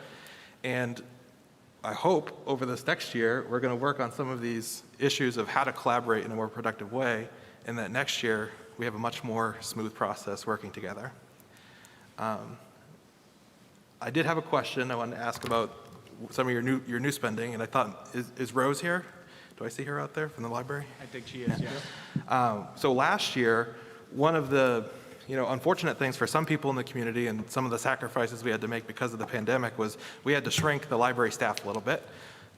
and I hope over this next year we're going to work on some of these issues of how to collaborate in a more productive way, and that next year we have a much more smooth process working together. I did have a question I wanted to ask about some of your new spending, and I thought, is Rose here? Do I see her out there from the library? I think she is, yeah. So last year, one of the unfortunate things for some people in the community and some of the sacrifices we had to make because of the pandemic was we had to shrink the library staff a little bit.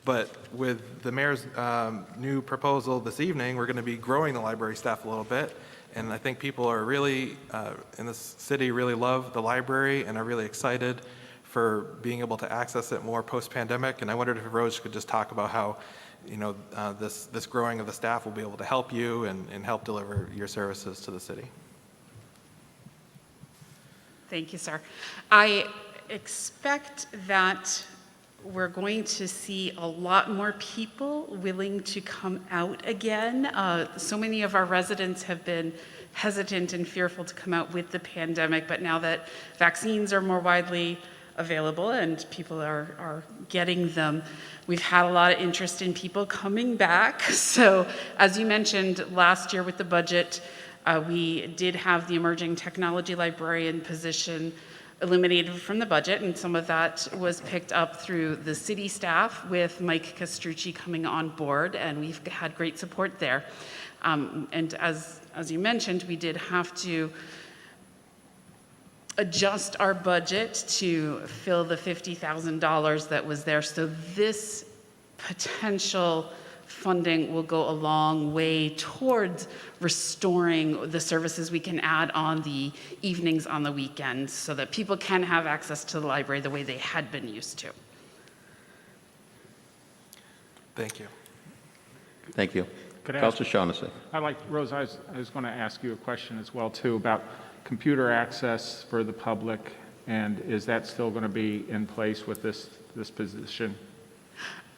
But with the mayor's new proposal this evening, we're going to be growing the library staff a little bit. And I think people are really, in this city, really love the library and are really excited for being able to access it more post-pandemic. And I wondered if Rose could just talk about how, this growing of the staff will be able to help you and help deliver your services to the city. Thank you, sir. I expect that we're going to see a lot more people willing to come out again. So many of our residents have been hesitant and fearful to come out with the pandemic, but now that vaccines are more widely available and people are getting them, we've had a lot of interest in people coming back. So as you mentioned, last year with the budget, we did have the emerging technology librarian position eliminated from the budget, and some of that was picked up through the city staff with Mike Castrucci coming on board, and we've had great support there. And as you mentioned, we did have to adjust our budget to fill the $50,000 that was there. So this potential funding will go a long way towards restoring the services we can add on the evenings on the weekends so that people can have access to the library the way they had been used to. Thank you. Thank you. Could I Councilor Shaughnessy. Rose, I was going to ask you a question as well, too, about computer access for the public, and is that still going to be in place with this position?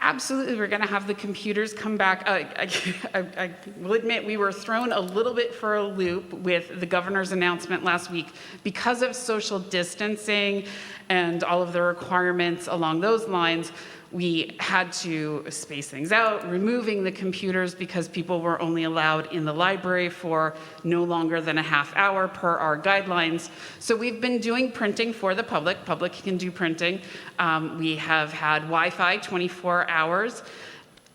Absolutely, we're going to have the computers come back. I will admit we were thrown a little bit for a loop with the governor's announcement last week because of social distancing and all of the requirements along those lines. We had to space things out, removing the computers because people were only allowed in the library for no longer than a half hour per our guidelines. So we've been doing printing for the public. Public can do printing. We have had Wi-Fi 24 hours.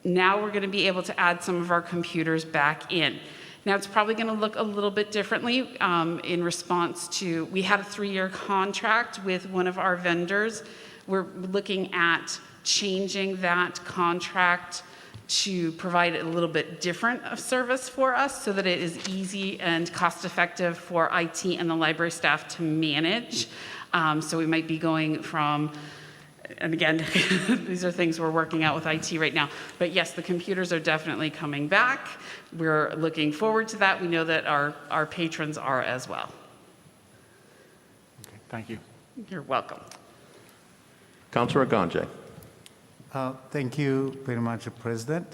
Now we're going to be able to add some of our computers back in. Now it's probably going to look a little bit differently in response to, we had a 3-year contract with one of our vendors. We're looking at changing that contract to provide a little bit different of service for us so that it is easy and cost effective for IT and the library staff to manage. So we might be going from, and again, these are things we're working out with IT right now, but yes, the computers are definitely coming back. We're looking forward to that. We know that our patrons are as well. Okay, thank you. You're welcome. Councilor Ganjay. Thank you very much, President.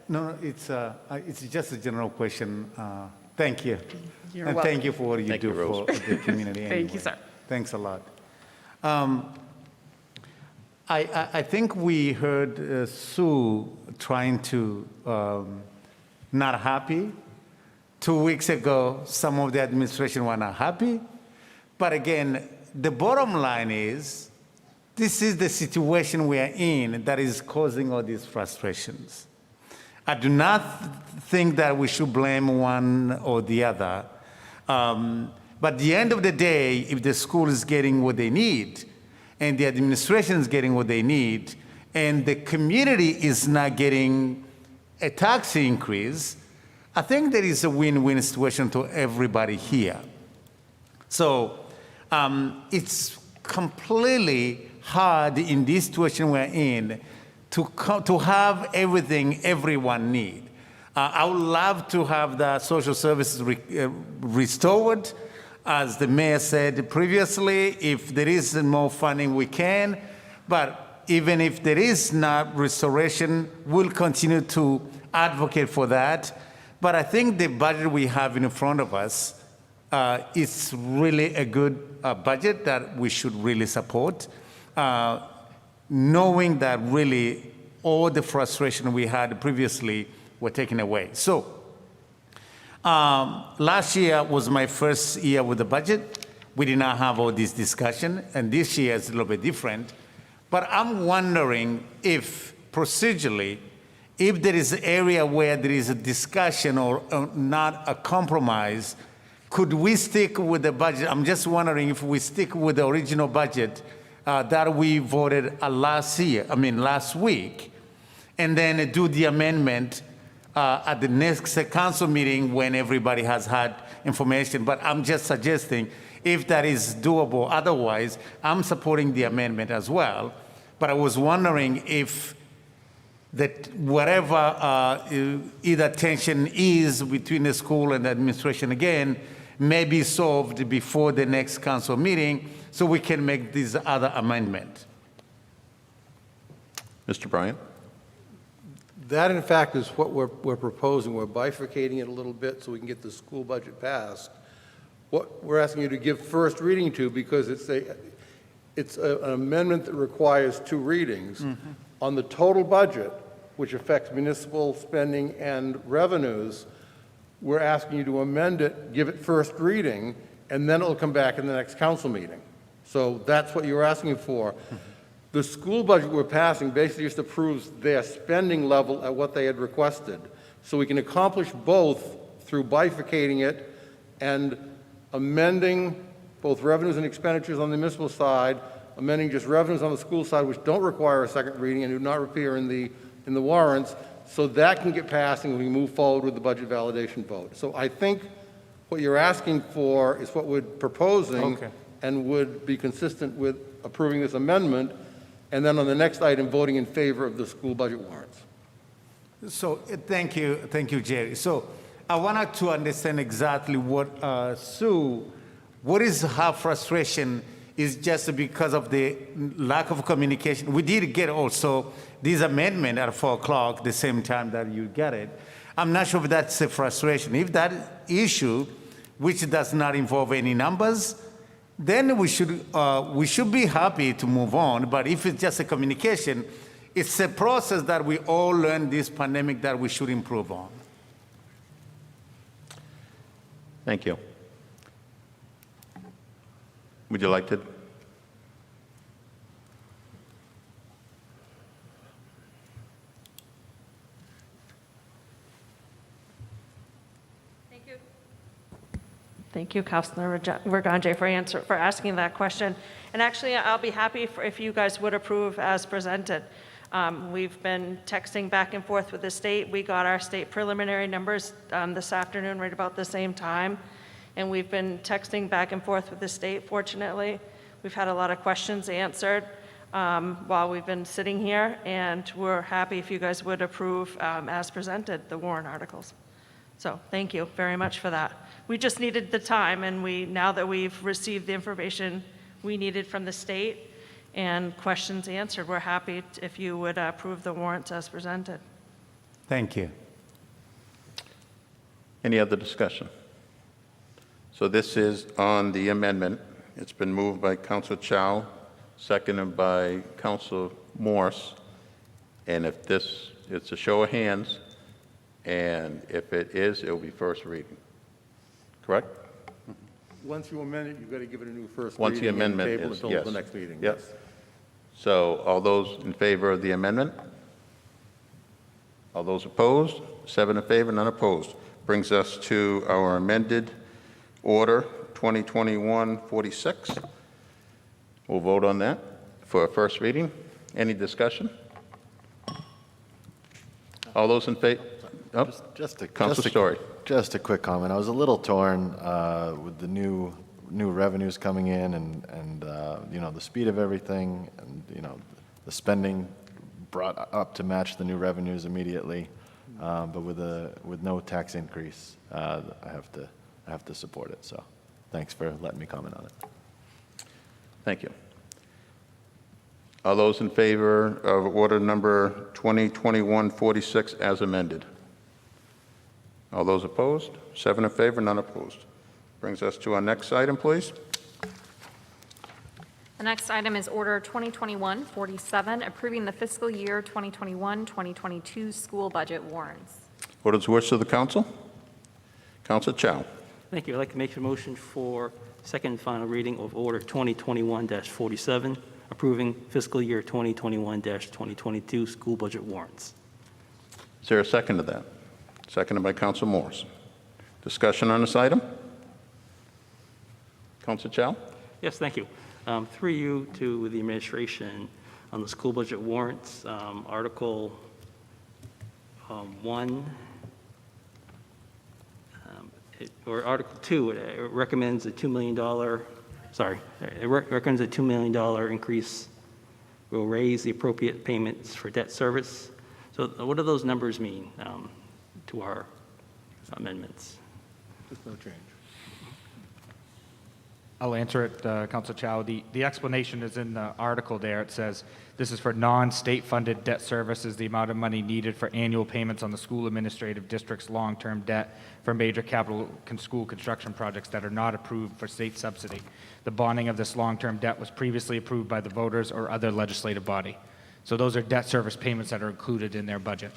No, it's just a general question. Thank you. You're And welcome. thank you for what you do for the community Thank anyway. you, sir. Thanks a lot. I think we heard Sue trying to not happy. 2 weeks ago, some of the administration were not happy. But again, the bottom line is, this is the situation we are in that is causing all these frustrations. I do not think that we should blame one or the other. But at the end of the day, if the school is getting what they need, and the administration is getting what they need, and the community is not getting a tax increase, I think there is a win-win situation to everybody here. So it's completely hard in this situation we're in to have everything everyone needs. I would love to have the social services restored. As the mayor said previously, if there is more funding, we can. But even if there is not restoration, we'll continue to advocate for that. But I think the budget we have in front of us is really a good budget that we should really support, knowing that really all the frustration we had previously were taken away. So last year was my first year with the budget. We did not have all this discussion, and this year is a little bit different. But I'm wondering if procedurally, if there is an area where there is a discussion or not a compromise, could we stick with the budget? I'm just wondering if we stick with the original budget that we voted last week, and then do the amendment at the next council meeting when everybody has had information. But I'm just suggesting if that is doable. Otherwise, I'm supporting the amendment as well. But I was wondering if that whatever either tension is between the school and the administration again may be solved before the next council meeting so we can make this other amendment. Mr. Bryant? That, in fact, is what we're proposing. We're bifurcating it a little bit so we can get the school budget passed. What we're asking you to give first reading to, because it's an amendment that requires 2 readings. On the total budget, which affects municipal spending and revenues, we're asking you to amend it, give it first reading, and then it'll come back in the next council meeting. So that's what you're asking for. The school budget we're passing basically just approves their spending level at what they had requested. So we can accomplish both through bifurcating it and amending both revenues and expenditures on the municipal side, amending just revenues on the school side, which don't require a second reading and do not appear in the warrants, so that can get passed and we move forward with the budget validation vote. So I think what you're asking for is what we're proposing and would be consistent with approving this amendment, and then on the next item, voting in favor of the school budget warrants. So thank you, Jerry. So I wanted to understand exactly what Sue, what is her frustration is just because of the lack of communication. We did get also this amendment at 4 o'clock, the same time that you get it. I'm not sure if that's a frustration. If that issue, which does not involve any numbers, then we should be happy to move on. But if it's just a communication, it's a process that we all learned this pandemic that we should improve on. Thank you. Would you like to? Thank you, Councilor Verganje, for asking that question. And actually, I'll be happy if you guys would approve as presented. We've been texting back and forth with the state. We got our state preliminary numbers this afternoon, right about the same time. And we've been texting back and forth with the state, fortunately. We've had a lot of questions answered while we've been sitting here, and we're happy if you guys would approve as presented the warrant articles. So thank you very much for that. We just needed the time, and now that we've received the information we needed from the state and questions answered, we're happy if you would approve the warrants as presented. Thank you. Any other discussion? So this is on the amendment. It's been moved by Council Chow, seconded by Council Morse. And if this, it's a show of hands, and if it is, it will be first reading. Correct? Once you amend it, you've got to give it a new first Once the reading and amendment table is, until yes. the next meeting. Yes. So all those in favor of the amendment? All those opposed? 7 in favor, none opposed. Brings us to our amended order 2021-46. We'll vote on that for a first reading. Any discussion? All those in favor? Oh, Council Story. Just a quick comment. I was a little torn with the new revenues coming in and you know, the speed of everything and, you know, the spending brought up to match the new revenues immediately. But with no tax increase, I have to support it. So thanks for letting me comment on it. Thank you. All those in favor of order number 2021-46 as amended? All those opposed? 7 in favor, none opposed. Brings us to our next item, please. The next item is Order 2021-47, approving the fiscal year 2021-2022 school budget warrants. What is the wish of the council? Council Chow. Thank you. I'd like to make a motion for second and final reading of Order 2021-47, approving fiscal year 2021-2022 school budget warrants. Is there a second to that? Seconded by Council Morse. Discussion on this item? Council Chow? Yes, thank you. Through you to the administration on the school budget warrants, Article 1, or Article 2, it recommends a $2 million, it recommends a $2 million increase. Will raise the appropriate payments for debt service. So what do those numbers mean to our amendments? There's no change. I'll answer it, Council Chow. The explanation is in the article there. It says, this is for non-state funded debt services, the amount of money needed for annual payments on the school administrative district's long-term debt for major capital school construction projects that are not approved for state subsidy. The bonding of this long-term debt was previously approved by the voters or other legislative body. So those are debt service payments that are included in their budget.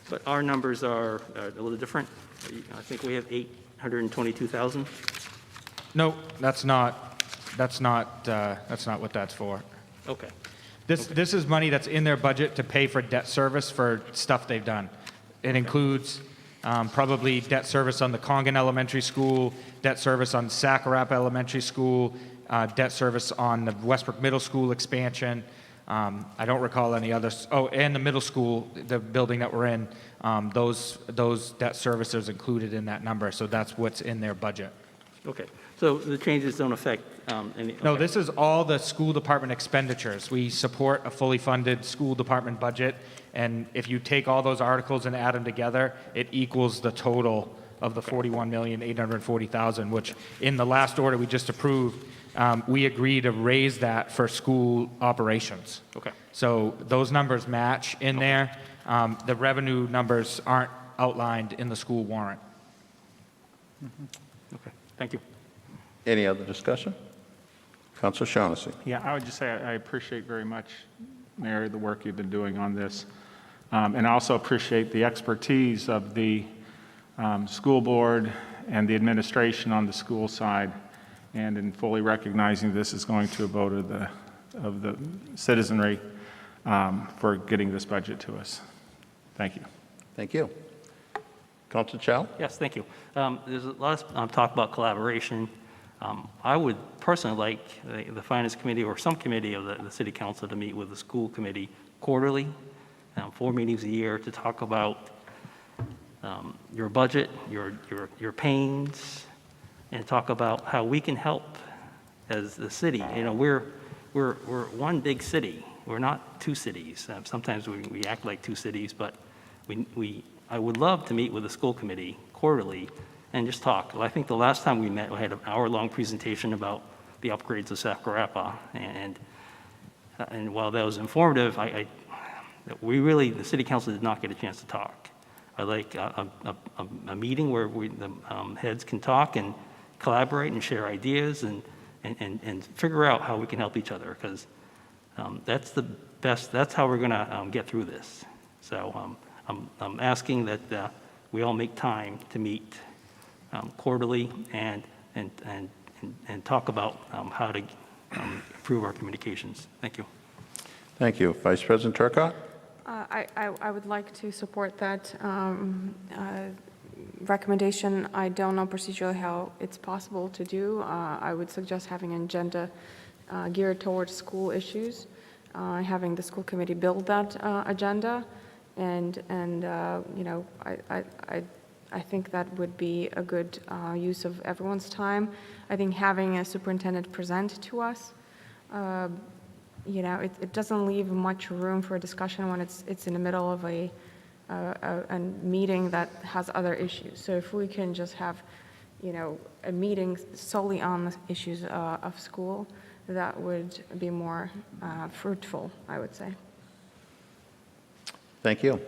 But our numbers are a little different. I think we have 822,000. No, that's not what that's for. Okay. This is money that's in their budget to pay for debt service for stuff they've done. It includes probably debt service on the Congan Elementary School, debt service on Sacarap Elementary School, debt service on the Westbrook Middle School expansion. I don't recall any others. Oh, and the middle school, the building that we're in, those debt services included in that number. So that's what's in their budget. Okay. So the changes don't affect any? No, okay. this is all the school department expenditures. We support a fully funded school department budget, and if you take all those articles and add them together, it equals the total of the $41,840,000, which in the last order we just approved, we agreed to raise that for school operations. Okay. So those numbers match in there. The revenue numbers aren't outlined in the school warrant. Okay. Thank you. Any other discussion? Council Shaughnessy. Yeah, I would just say I appreciate very much, Mayor, the work you've been doing on this. And I also appreciate the expertise of the school board and the administration on the school side, and in fully recognizing this is going to a vote of the citizenry for getting this budget to us. Thank you. Thank you. Council Chow? Yes, thank you. There's a lot of talk about collaboration. I would personally like the Finance Committee or some committee of the City Council to meet with the school committee quarterly, 4 meetings a year, to talk about your budget, your pains, and talk about how we can help as the city. You know, we're one big city. We're not two cities. Sometimes we act like two cities, but I would love to meet with the school committee quarterly and just talk. I think the last time we met, we had an hour-long presentation about the upgrades of Sacarapa, and while that was informative, that we really, the city council did not get a chance to talk. I like a meeting where the heads can talk and collaborate and share ideas and figure out how we can help each other, because that's the best, that's how we're gonna get through this. So I'm asking that we all make time to meet quarterly and talk about how to improve our communications. Thank you. Thank you. Vice President Turcotte? I would like to support that recommendation. I don't know procedurally how it's possible to do. I would suggest having an agenda geared towards school issues, having the school committee build that agenda, and you know, I think that would be a good use of everyone's time. I think having a superintendent present to us, you know, it doesn't leave much room for discussion when it's in the middle of a meeting that has other issues. So if we can just have, you know, a meeting solely on the issues of school, that would be more fruitful, I would say. Thank you.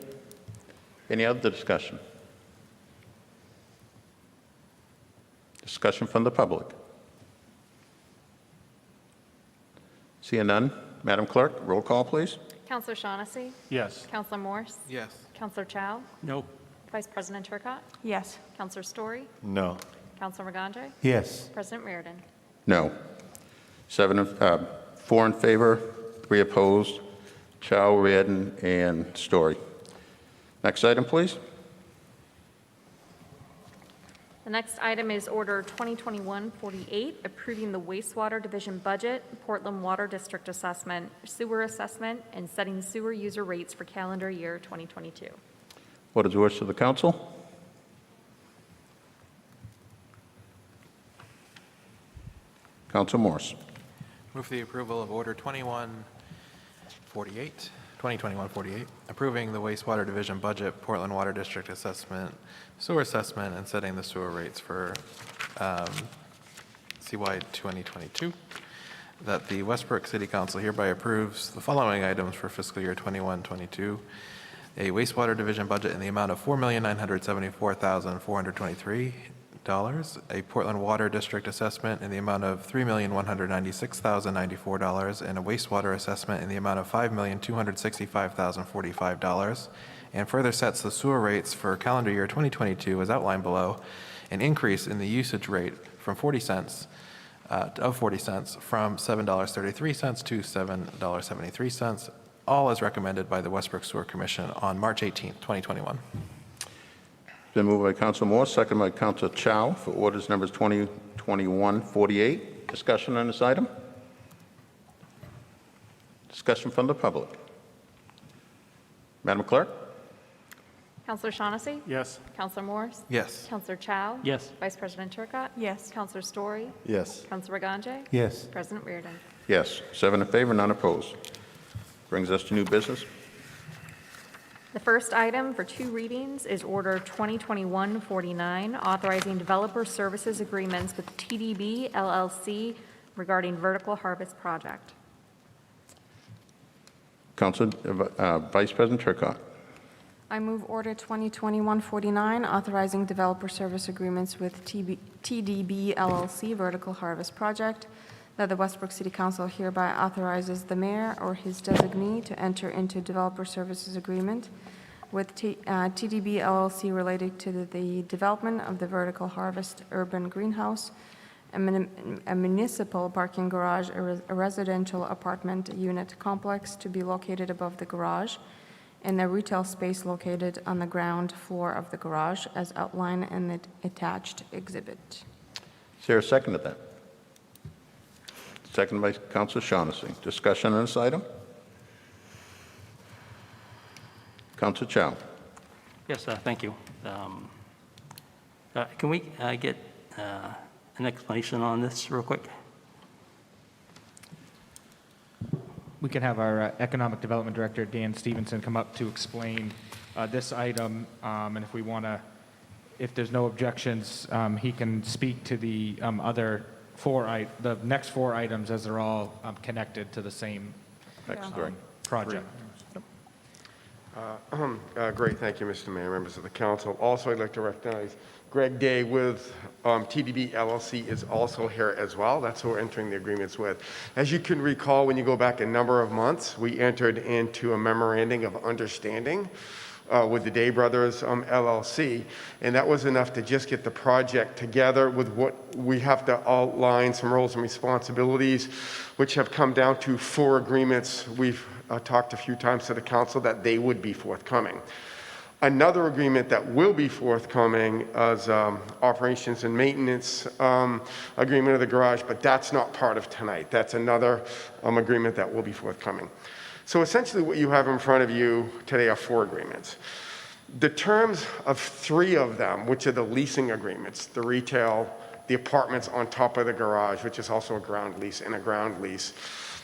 Any other discussion? Discussion from the public? Seeing none, Madam Clerk, roll call, please. Counselor Shaughnessy? Yes. Counselor Morse? Yes. Counselor Chow? No. Vice President Turcotte? Yes. Counselor Story? No. Counselor Maganjay? Yes. President Reardon? No. 4 in favor, 3 opposed. Chow, Reardon, and Story. Next item, please. The next item is Order 2021-48, approving the wastewater division budget, Portland Water District assessment, sewer assessment, and setting sewer user rates for calendar year 2022. What is the wish of the council? Council Morse. Move for the approval of Order 2021-48, approving the wastewater division budget, Portland Water District assessment, sewer assessment, and setting the sewer rates for CY 2022. That the Westbrook City Council hereby approves the following items for fiscal year 21-22. A wastewater division budget in the amount of $4,974,423. A Portland Water District assessment in the amount of $3,196,094, and a wastewater assessment in the amount of $5,265,045, and further sets the sewer rates for calendar year 2022 as outlined below, an increase in the usage rate from 40 cents from $7.33 to $7.73, all as recommended by the Westbrook Sewer Commission on March 18, 2021. Been moved by Council Morse, second by Council Chow for orders numbers 2021-48. Discussion on this item? Discussion from the public. Madam Clerk? Counselor Shaughnessy? Yes. Counselor Morse? Yes. Counselor Chow? Yes. Vice President Turcotte? Yes. Counselor Story? Yes. Counselor Maganjay? Yes. President Reardon? Yes. 7 in favor, none opposed. Brings us to new business. The first item for 2 readings is Order 2021-49, authorizing developer services agreements with TDB LLC regarding vertical harvest project. Council Vice President Turcotte. I move Order 2021-49, authorizing developer service agreements with TDB LLC Vertical Harvest Project, that the Westbrook City Council hereby authorizes the mayor or his designee to enter into developer services agreement with TDB LLC related to the development of the Vertical Harvest Urban Greenhouse, a municipal parking garage, a residential apartment unit complex to be located above the garage, and a retail space located on the ground floor of the garage as outlined in the attached exhibit. Is there a second to that? Second by Council Shaughnessy. Discussion on this item? Council Chow. Yes, thank you. Can we get an explanation on this real quick? We can have our Economic Development Director, Dan Stevenson, come up to explain this item, and if we want to, if there's no objections, he can speak to the the next 4 items as they're all connected to the same Next 3. project. Great, thank you, Mr. Mayor, members of the council. Also, I'd like to recognize Greg Day with TDB LLC is also here as well. That's who we're entering the agreements with. As you can recall, when you go back a number of months, we entered into a memorandum of understanding with the Day Brothers LLC, and that was enough to just get the project together with what we have to outline some roles and responsibilities, which have come down to 4 agreements. We've talked a few times to the council that they would be forthcoming. Another agreement that will be forthcoming is operations and maintenance agreement of the garage, but that's not part of tonight. That's another agreement that will be forthcoming. So essentially what you have in front of you today are 4 agreements. The terms of 3 of them, which are the leasing agreements, the retail, the apartments on top of the garage, which is also a ground lease, and a ground lease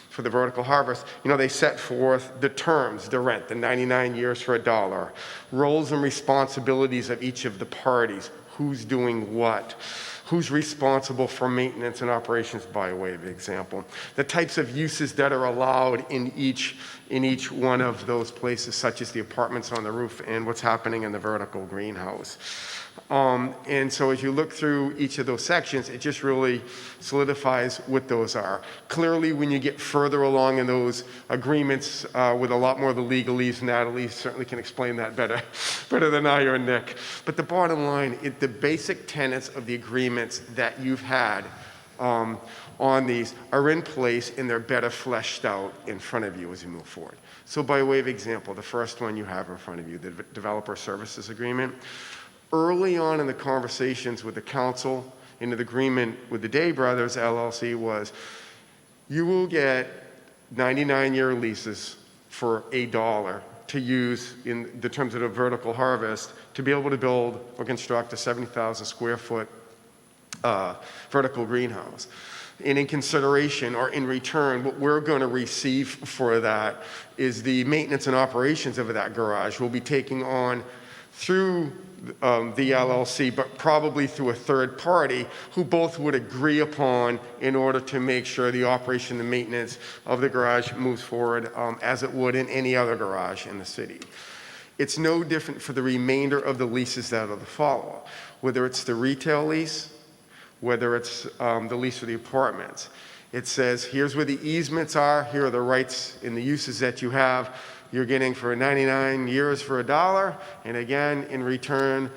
for the vertical harvest, they set forth the terms, the rent, the 99 years for $1, roles and responsibilities of each of the parties, who's doing what, who's responsible for maintenance and operations by way of example, the types of uses that are allowed in each one of those places, such as the apartments on the roof and what's happening in the vertical greenhouse. And so as you look through each of those sections, it just really solidifies what those are. Clearly, when you get further along in those agreements with a lot more of the legalese, Natalie certainly can explain that better than I or Nick. But the bottom line, the basic tenets of the agreements that you've had on these are in place, and they're better fleshed out in front of you as you move forward. So by way of example, the first one you have in front of you, the Developer Services Agreement. Early on in the conversations with the council, in the agreement with the Day Brothers LLC was, you will get 99-year leases for $1 to use in the terms of the vertical harvest to be able to build or construct a 70,000 square foot vertical greenhouse. And in consideration or in return, what we're going to receive for that is the maintenance and operations of that garage. We'll be taking on through the LLC, but probably through a third party who both would agree upon in order to make sure the operation and maintenance of the garage moves forward as it would in any other garage in the city. It's no different for the remainder of the leases that are the follow, whether it's the retail lease, whether it's the lease for the apartments. It says, here's where the easements are, here are the rights and the uses that you have. You're getting for 99 years for $1, and again, in return,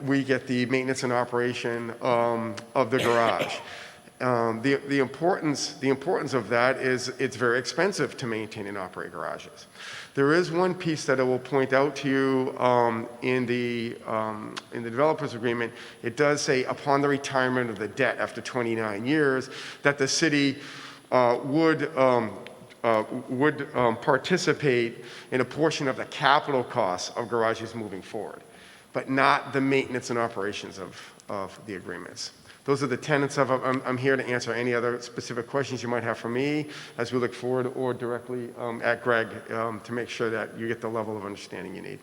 we get the maintenance and operation of the garage. The importance of that is it's very expensive to maintain and operate garages. There is one piece that I will point out to you in the developers agreement. It does say upon the retirement of the debt after 29 years that the city would participate in a portion of the capital costs of garages moving forward, but not the maintenance and operations of the agreements. Those are the tenets of them. I'm here to answer any other specific questions you might have for me as we look forward, or directly at Greg to make sure that you get the level of understanding you need.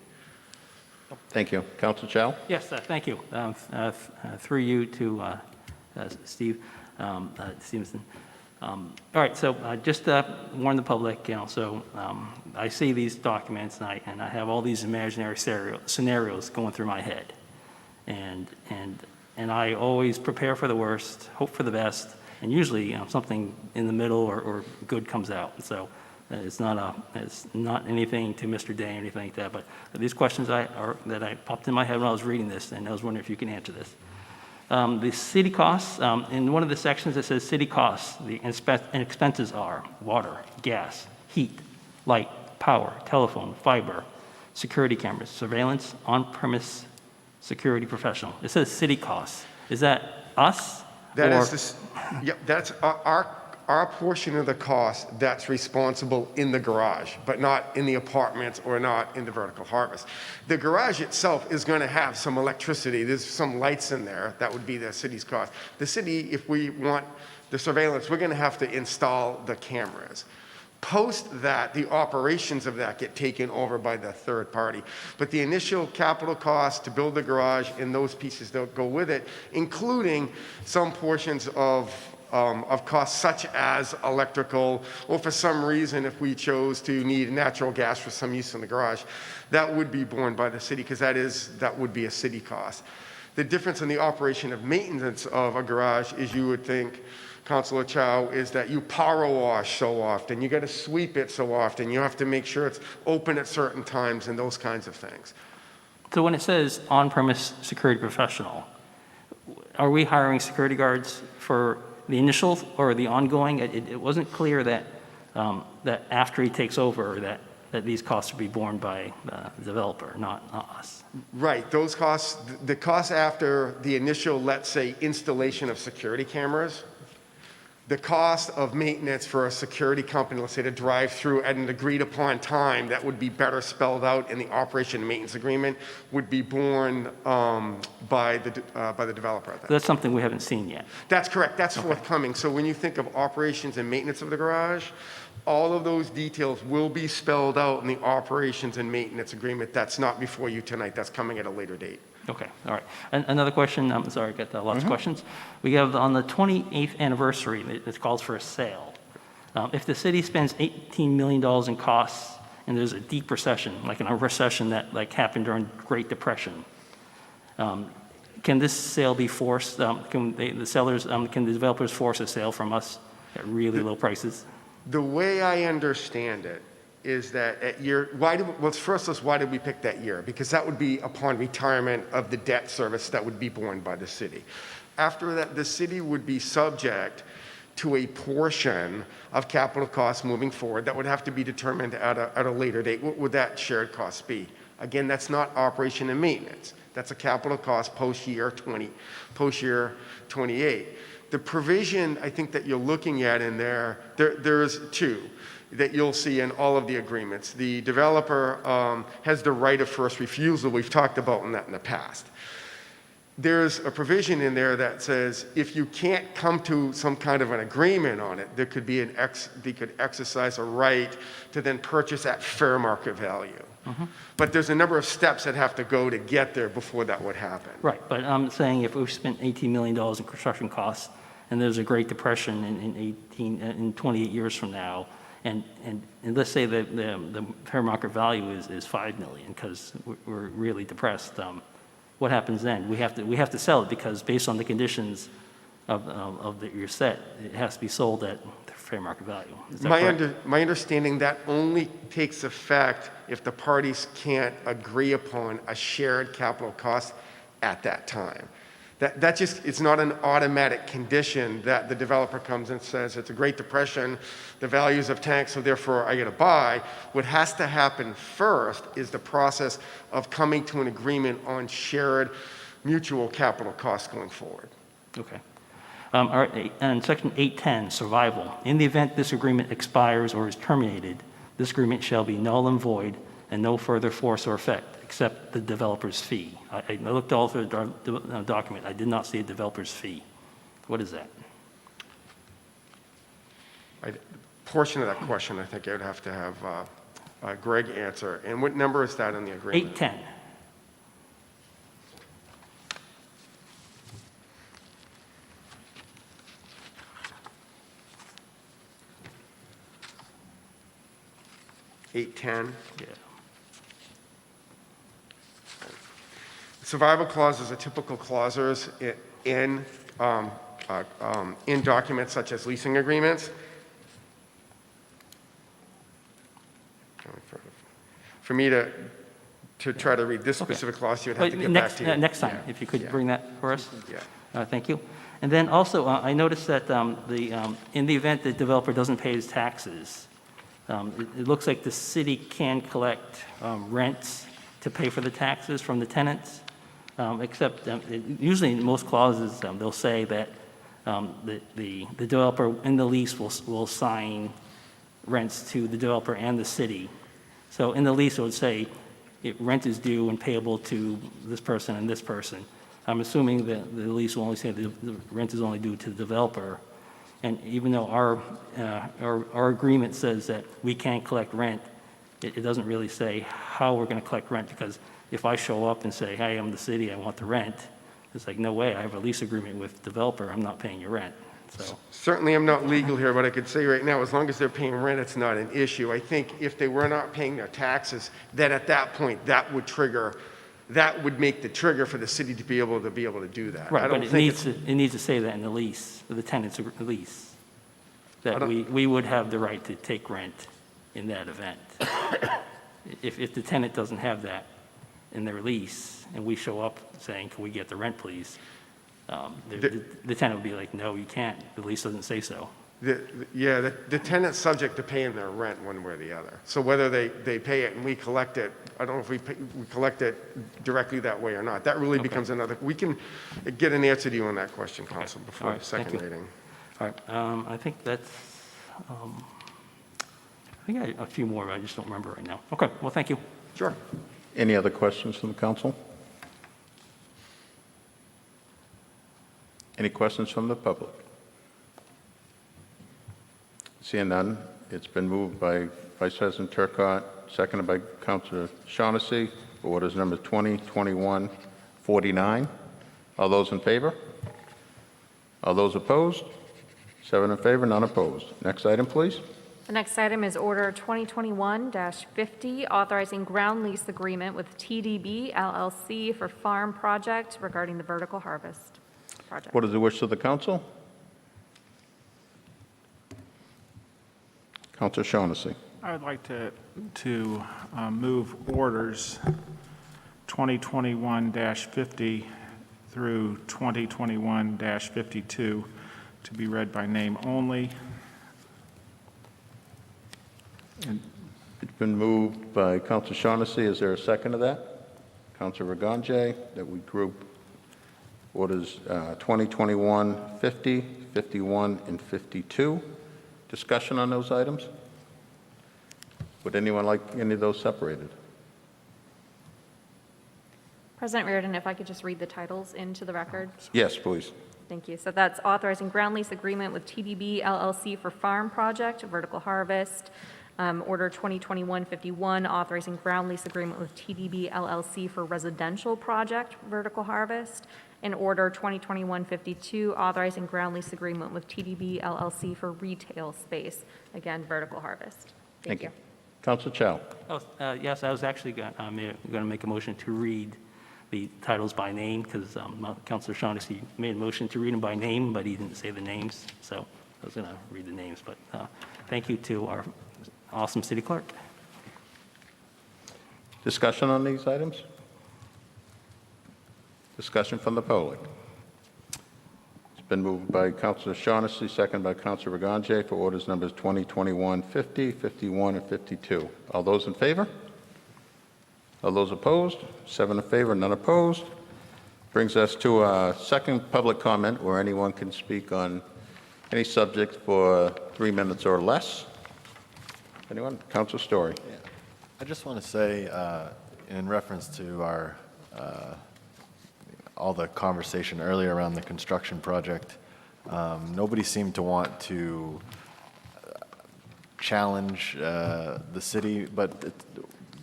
Thank you. Councilor Chow? Yes, thank you. Through you to Steve Stevenson. All right, so just warn the public, so I see these documents and I have all these imaginary scenarios going through my head. And I always prepare for the worst, hope for the best, and usually something in the middle or good comes out. So it's not anything to Mr. Day or anything like that, but these questions that I popped in my head when I was reading this, and I was wondering if you can answer this. The city costs, in one of the sections it says city costs, the expenses are water, gas, heat, light, power, telephone, fiber, security cameras, surveillance, on-premise security professional. It says city costs. Is that us? That's our portion of the cost that's responsible in the garage, but not in the apartments or not in the vertical harvest. The garage itself is going to have some electricity. There's some lights in there. That would be the city's cost. The city, if we want the surveillance, we're going to have to install the cameras. Post that, the operations of that get taken over by the third party. But the initial capital cost to build the garage and those pieces that go with it, including some portions of of costs such as electrical, or for some reason, if we chose to need natural gas for some use in the garage, that would be borne by the city, because that would be a city cost. The difference in the operation of maintenance of a garage is, you would think, Councilor Chow, is that you power wash so often, you got to sweep it so often, you have to make sure it's open at certain times and those kinds of things. So when it says on-premise security professional, are we hiring security guards for the initial or the ongoing? It wasn't clear that that after he takes over, that these costs will be borne by the developer, not us. Right, those costs, the costs after the initial, let's say, installation of security cameras, the cost of maintenance for a security company, let's say, to drive through at an agreed upon time that would be better spelled out in the operation and maintenance agreement, would be borne by the developer. That's something we haven't seen yet. That's correct. That's forthcoming. So when you think of operations and maintenance of the garage, all of those details will be spelled out in the operations and maintenance agreement. That's not before you tonight. That's coming at a later date. Okay, all right. And another question, I'm sorry, I got lots of questions. We have on the 28th anniversary, it calls for a sale. If the city spends $18 million in costs and there's a deep recession, like a recession that happened during Great Depression, can this sale be forced? Can the developers force a sale from us at really low prices? The way I understand it is that at year, why did we pick that year? Because that would be upon retirement of the debt service that would be borne by the city. After that, the city would be subject to a portion of capital costs moving forward that would have to be determined at a later date. What would that shared cost be? Again, that's not operation and maintenance. That's a capital cost post-year 28. The provision, I think, that you're looking at in there's two that you'll see in all of the agreements. The developer has the right of first refusal. We've talked about that in the past. There's a provision in there that says if you can't come to some kind of an agreement on it, there could be they could exercise a right to then purchase at fair market value. But there's a number of steps that have to go to get there before that would happen. Right, but I'm saying if we've spent $18 million in construction costs and there's a Great Depression in 28 years from now, and let's say that the fair market value is $5 million because we're really depressed, what happens then? We have to sell it because based on the conditions of your set, it has to be sold at fair market value. Is that correct? My understanding, that only takes effect if the parties can't agree upon a shared capital cost at that time. That just, it's not an automatic condition that the developer comes and says, it's a Great Depression, the values have tanked, so therefore I get to buy. What has to happen first is the process of coming to an agreement on shared mutual capital costs going forward. Okay. All right, and Section 810, survival. In the event this agreement expires or is terminated, this agreement shall be null and void and no further force or effect except the developer's fee. I looked all through the document. I did not see a developer's fee. What is that? Portion of that question, I think I would have to have Greg answer. And what number is that in the agreement? 810. Yeah. Survival clauses are typical clauses in documents such as leasing agreements. For me to try to read this specific clause, you would have to get back to you. Next time, if you could bring that for us. Yeah. Thank you. And then also, I noticed that in the event the developer doesn't pay his taxes, it looks like the city can collect rents to pay for the taxes from the tenants, except usually in most clauses, they'll say that the developer in the lease will sign rents to the developer and the city. So in the lease, it would say rent is due and payable to this person and this person. I'm assuming that the lease will only say the rent is only due to the developer. And even though our agreement says that we can't collect rent, it doesn't really say how we're going to collect rent, because if I show up and say, hey, I'm the city, I want the rent, it's like, no way, I have a lease agreement with the developer, I'm not paying your rent. So, Certainly, I'm not legal here, but I could say right now, as long as they're paying rent, it's not an issue. I think if they were not paying their taxes, then at that point, that would make the trigger for the city to be able to do that. I right, don't but think it needs to say that in the lease, the tenant's lease, that don't- we would have the right to take rent in that event. If the tenant doesn't have that in their lease, and we show up saying, can we get the rent, please? The tenant would be like, no, you can't, the lease doesn't say so. the tenant's subject to paying their rent one way or the other. So whether they pay it and we collect it, I don't know if we collect it directly that way or not. That really becomes another, we can get an answer to you on that question, Council, before All the right, thank second you. reading. All right, I think that's, I think I had a few more, but I just don't remember right now. Okay, well, thank you. Sure. Any other questions from the council? Any questions from the public? Seeing none, it's been moved by Vice President Turcotte, seconded by Councilor Shaughnessy, for orders number 2021-49. All those in favor? All those opposed? 7 in favor, none opposed. Next item, please. The next item is Order 2021-50, authorizing ground lease agreement with TDB LLC for farm project regarding the vertical harvest project. What is the wish of the council? Councilor Shaughnessy. I would like to move orders 2021-50 through 2021-52 to be read by name only. And It's been moved by Councilor Shaughnessy. Is there a second to that? Councilor Ragonje, that we group orders 2021-50, 51, and 52. Discussion on those items? Would anyone like any of those separated? President Reardon, if I could just read the titles into the record. Yes, please. Thank you. So that's authorizing ground lease agreement with TDB LLC for farm project, vertical harvest. Order 2021-51, authorizing ground lease agreement with TDB LLC for residential project, vertical harvest. And Order 2021-52, authorizing ground lease agreement with TDB LLC for retail space, again, vertical harvest. Thank you. Councilor Chow. Oh, yes, I was actually going to make a motion to read the titles by name, because Councilor Shaughnessy made a motion to read them by name, but he didn't say the names, so I was going to read the names. But thank you to our awesome city clerk. Discussion on these items? Discussion from the public. It's been moved by Councilor Shaughnessy, seconded by Councilor Ragonje for orders numbers 2021-50, 51, and 52. All those in favor? All those opposed? 7 in favor, none opposed. Brings us to a second public comment where anyone can speak on any subject for 3 minutes or less. Anyone? Councilor Story. Yeah. I just want to say, in reference to our all the conversation earlier around the construction project, nobody seemed to want to challenge the city, but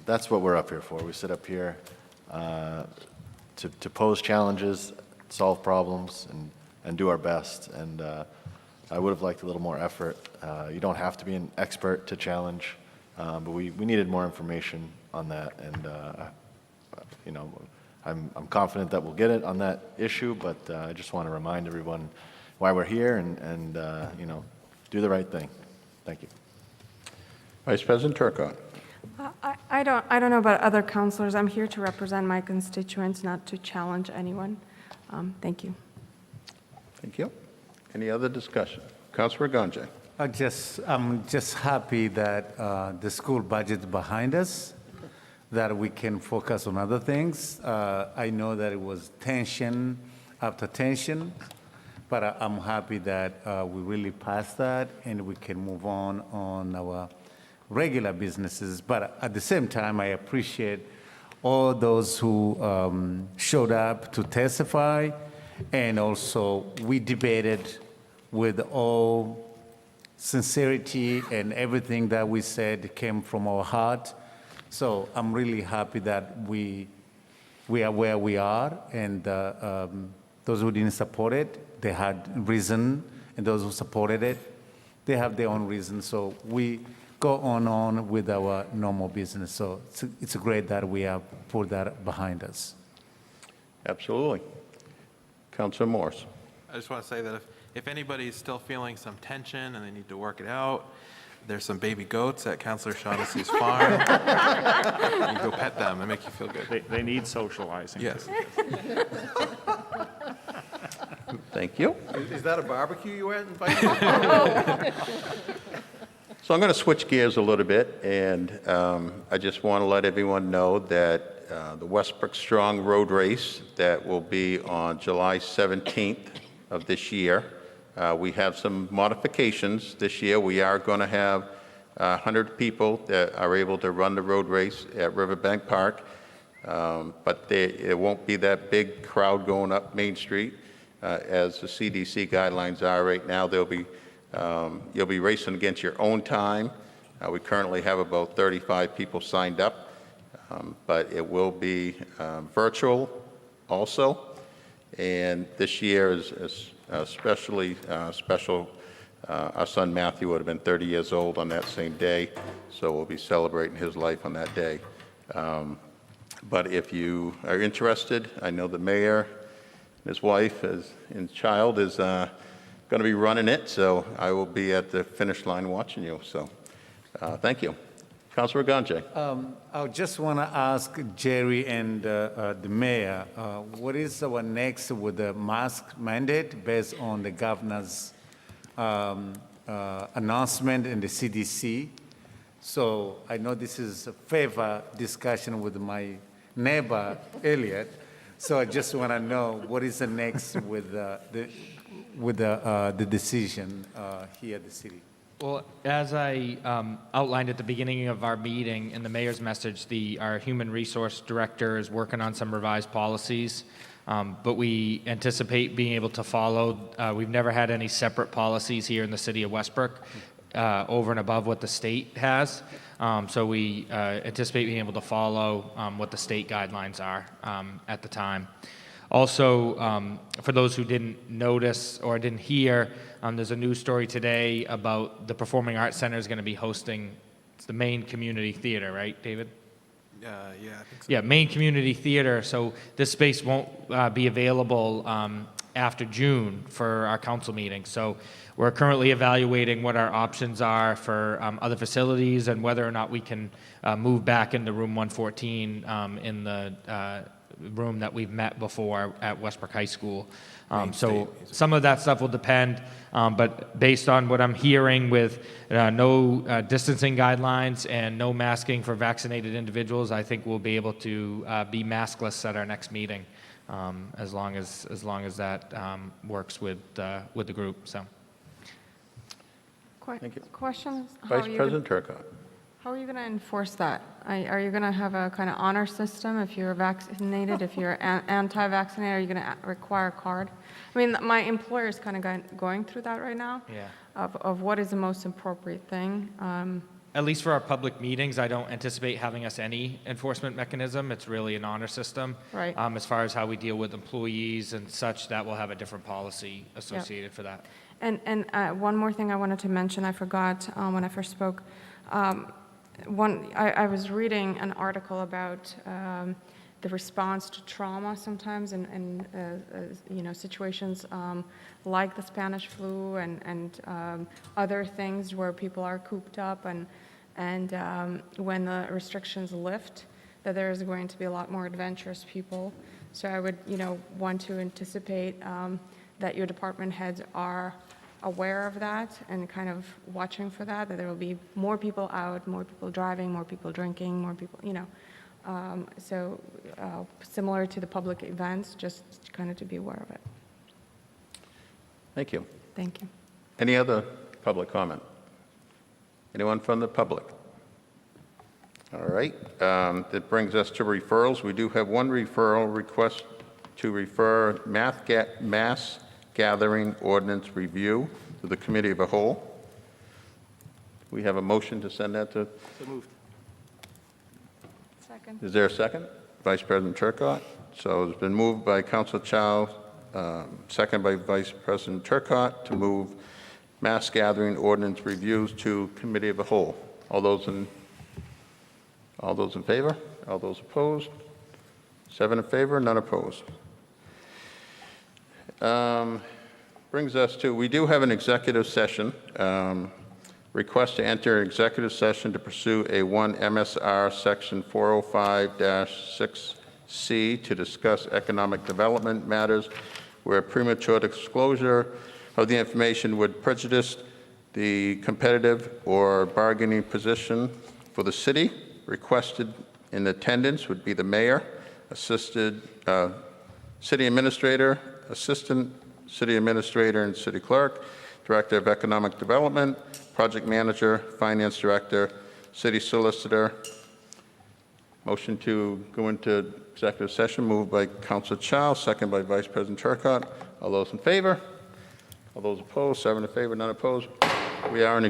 that's what we're up here for. We sit up here to pose challenges, solve problems, and do our best. And I would have liked a little more effort. You don't have to be an expert to challenge, but we needed more information on that. And you know, I'm confident that we'll get it on that issue, but I just want to remind everyone why we're here and you know, do the right thing. Thank you. Vice President Turcotte. I don't know about other councilors. I'm here to represent my constituents, not to challenge anyone. Thank you. Thank you. Any other discussion? Councilor Ragonje. I'm just happy that the school budget's behind us, that we can focus on other things. I know that it was tension after tension, but I'm happy that we really passed that and we can move on our regular businesses. But at the same time, I appreciate all those who showed up to testify, and also we debated with all sincerity, and everything that we said came from our heart. So I'm really happy that we are where we are, and those who didn't support it, they had reason, and those who supported it, they have their own reasons. So we go on with our normal business. So it's great that we have put that behind us. Absolutely. Councilor Morse. I just want to say that if anybody's still feeling some tension and they need to work it out, there's some baby goats at Councilor Shaughnessy's farm. You go pet them and make you feel good. They need socializing. Yes. Thank you. Is that a barbecue you were invited? So I'm going to switch gears a little bit, and I just want to let everyone know that the Westbrook Strong Road Race that will be on July 17th of this year, we have some modifications this year. We are going to have 100 people that are able to run the road race at Riverbank Park, but it won't be that big crowd going up Main Street as the CDC guidelines are right now. You'll be racing against your own time. We currently have about 35 people signed up, but it will be virtual also. And this year is especially special. Our son Matthew would have been 30 years old on that same day, so we'll be celebrating his life on that day. But if you are interested, I know the mayor, his wife and child is going to be running it, so I will be at the finish line watching you. So thank you. Councilor Ganjay. I just want to ask Jerry and the mayor, what is our next with the mask mandate based on the governor's announcement in the CDC? So I know this is a favor discussion with my neighbor, Elliot. So I just want to know what is the next with the decision here at the city. Well, as I outlined at the beginning of our meeting in the mayor's message, our human resource director is working on some revised policies, but we anticipate being able to follow. We've never had any separate policies here in the city of Westbrook over and above what the state has. So we anticipate being able to follow what the state guidelines are at the time. Also, for those who didn't notice or didn't hear, there's a news story today about the Performing Arts Center is going to be hosting the Maine Community Theater, right, David? Yeah, I think so. Yeah, Maine Community Theater. So this space won't be available after June for our council meeting. So we're currently evaluating what our options are for other facilities and whether or not we can move back into room 114 in the room that we've met before at Westbrook High School. So some of that stuff will depend, but based on what I'm hearing with no distancing guidelines and no masking for vaccinated individuals, I think we'll be able to be maskless at our next meeting, as long as that works with the group. So. Thank you. Question? Vice President Turcotte. How are you going to enforce that? Are you going to have a kind of honor system if you're vaccinated, if you're anti-vaccinated? Are you going to require a card? I mean, my employer is kind of going through that right now. Yeah. Of what is the most appropriate thing. At least for our public meetings, I don't anticipate having us any enforcement mechanism. It's really an honor system. Right. As far as how we deal with employees and such, that will have a different policy associated for that. And one more thing I wanted to mention, I forgot when I first spoke. I was reading an article about the response to trauma sometimes in situations like the Spanish flu and other things where people are cooped up and when the restrictions lift, that there is going to be a lot more adventurous people. So I would want to anticipate that your department heads are aware of that and kind of watching for that there will be more people out, more people driving, more people drinking, more people, so similar to the public events, just kind of to be aware of it. Thank you. Thank you. Any other public comment? Anyone from the public? All right. That brings us to referrals. We do have one referral request to refer mass gathering ordinance review to the committee of a whole. We have a motion to send that to. So moved. Second. Is there a second? Vice President Turcotte. So it's been moved by Councilor Chow, second by Vice President Turcott, to move mass gathering ordinance reviews to committee of the whole. All those in favor? All those opposed? 7 in favor, none opposed. Brings us to, we do have an executive session. Request to enter executive session to pursue a 1 MSR Section 405-6C to discuss economic development matters where premature disclosure of the information would prejudice the competitive or bargaining position for the city. Requested in attendance would be the mayor, assisted city administrator, assistant city administrator and city clerk, director of economic development, project manager, finance director, city solicitor. Motion to go into executive session moved by Councilor Chow, second by Vice President Turcott. All those in favor? All those opposed? 7 in favor, none opposed. We are in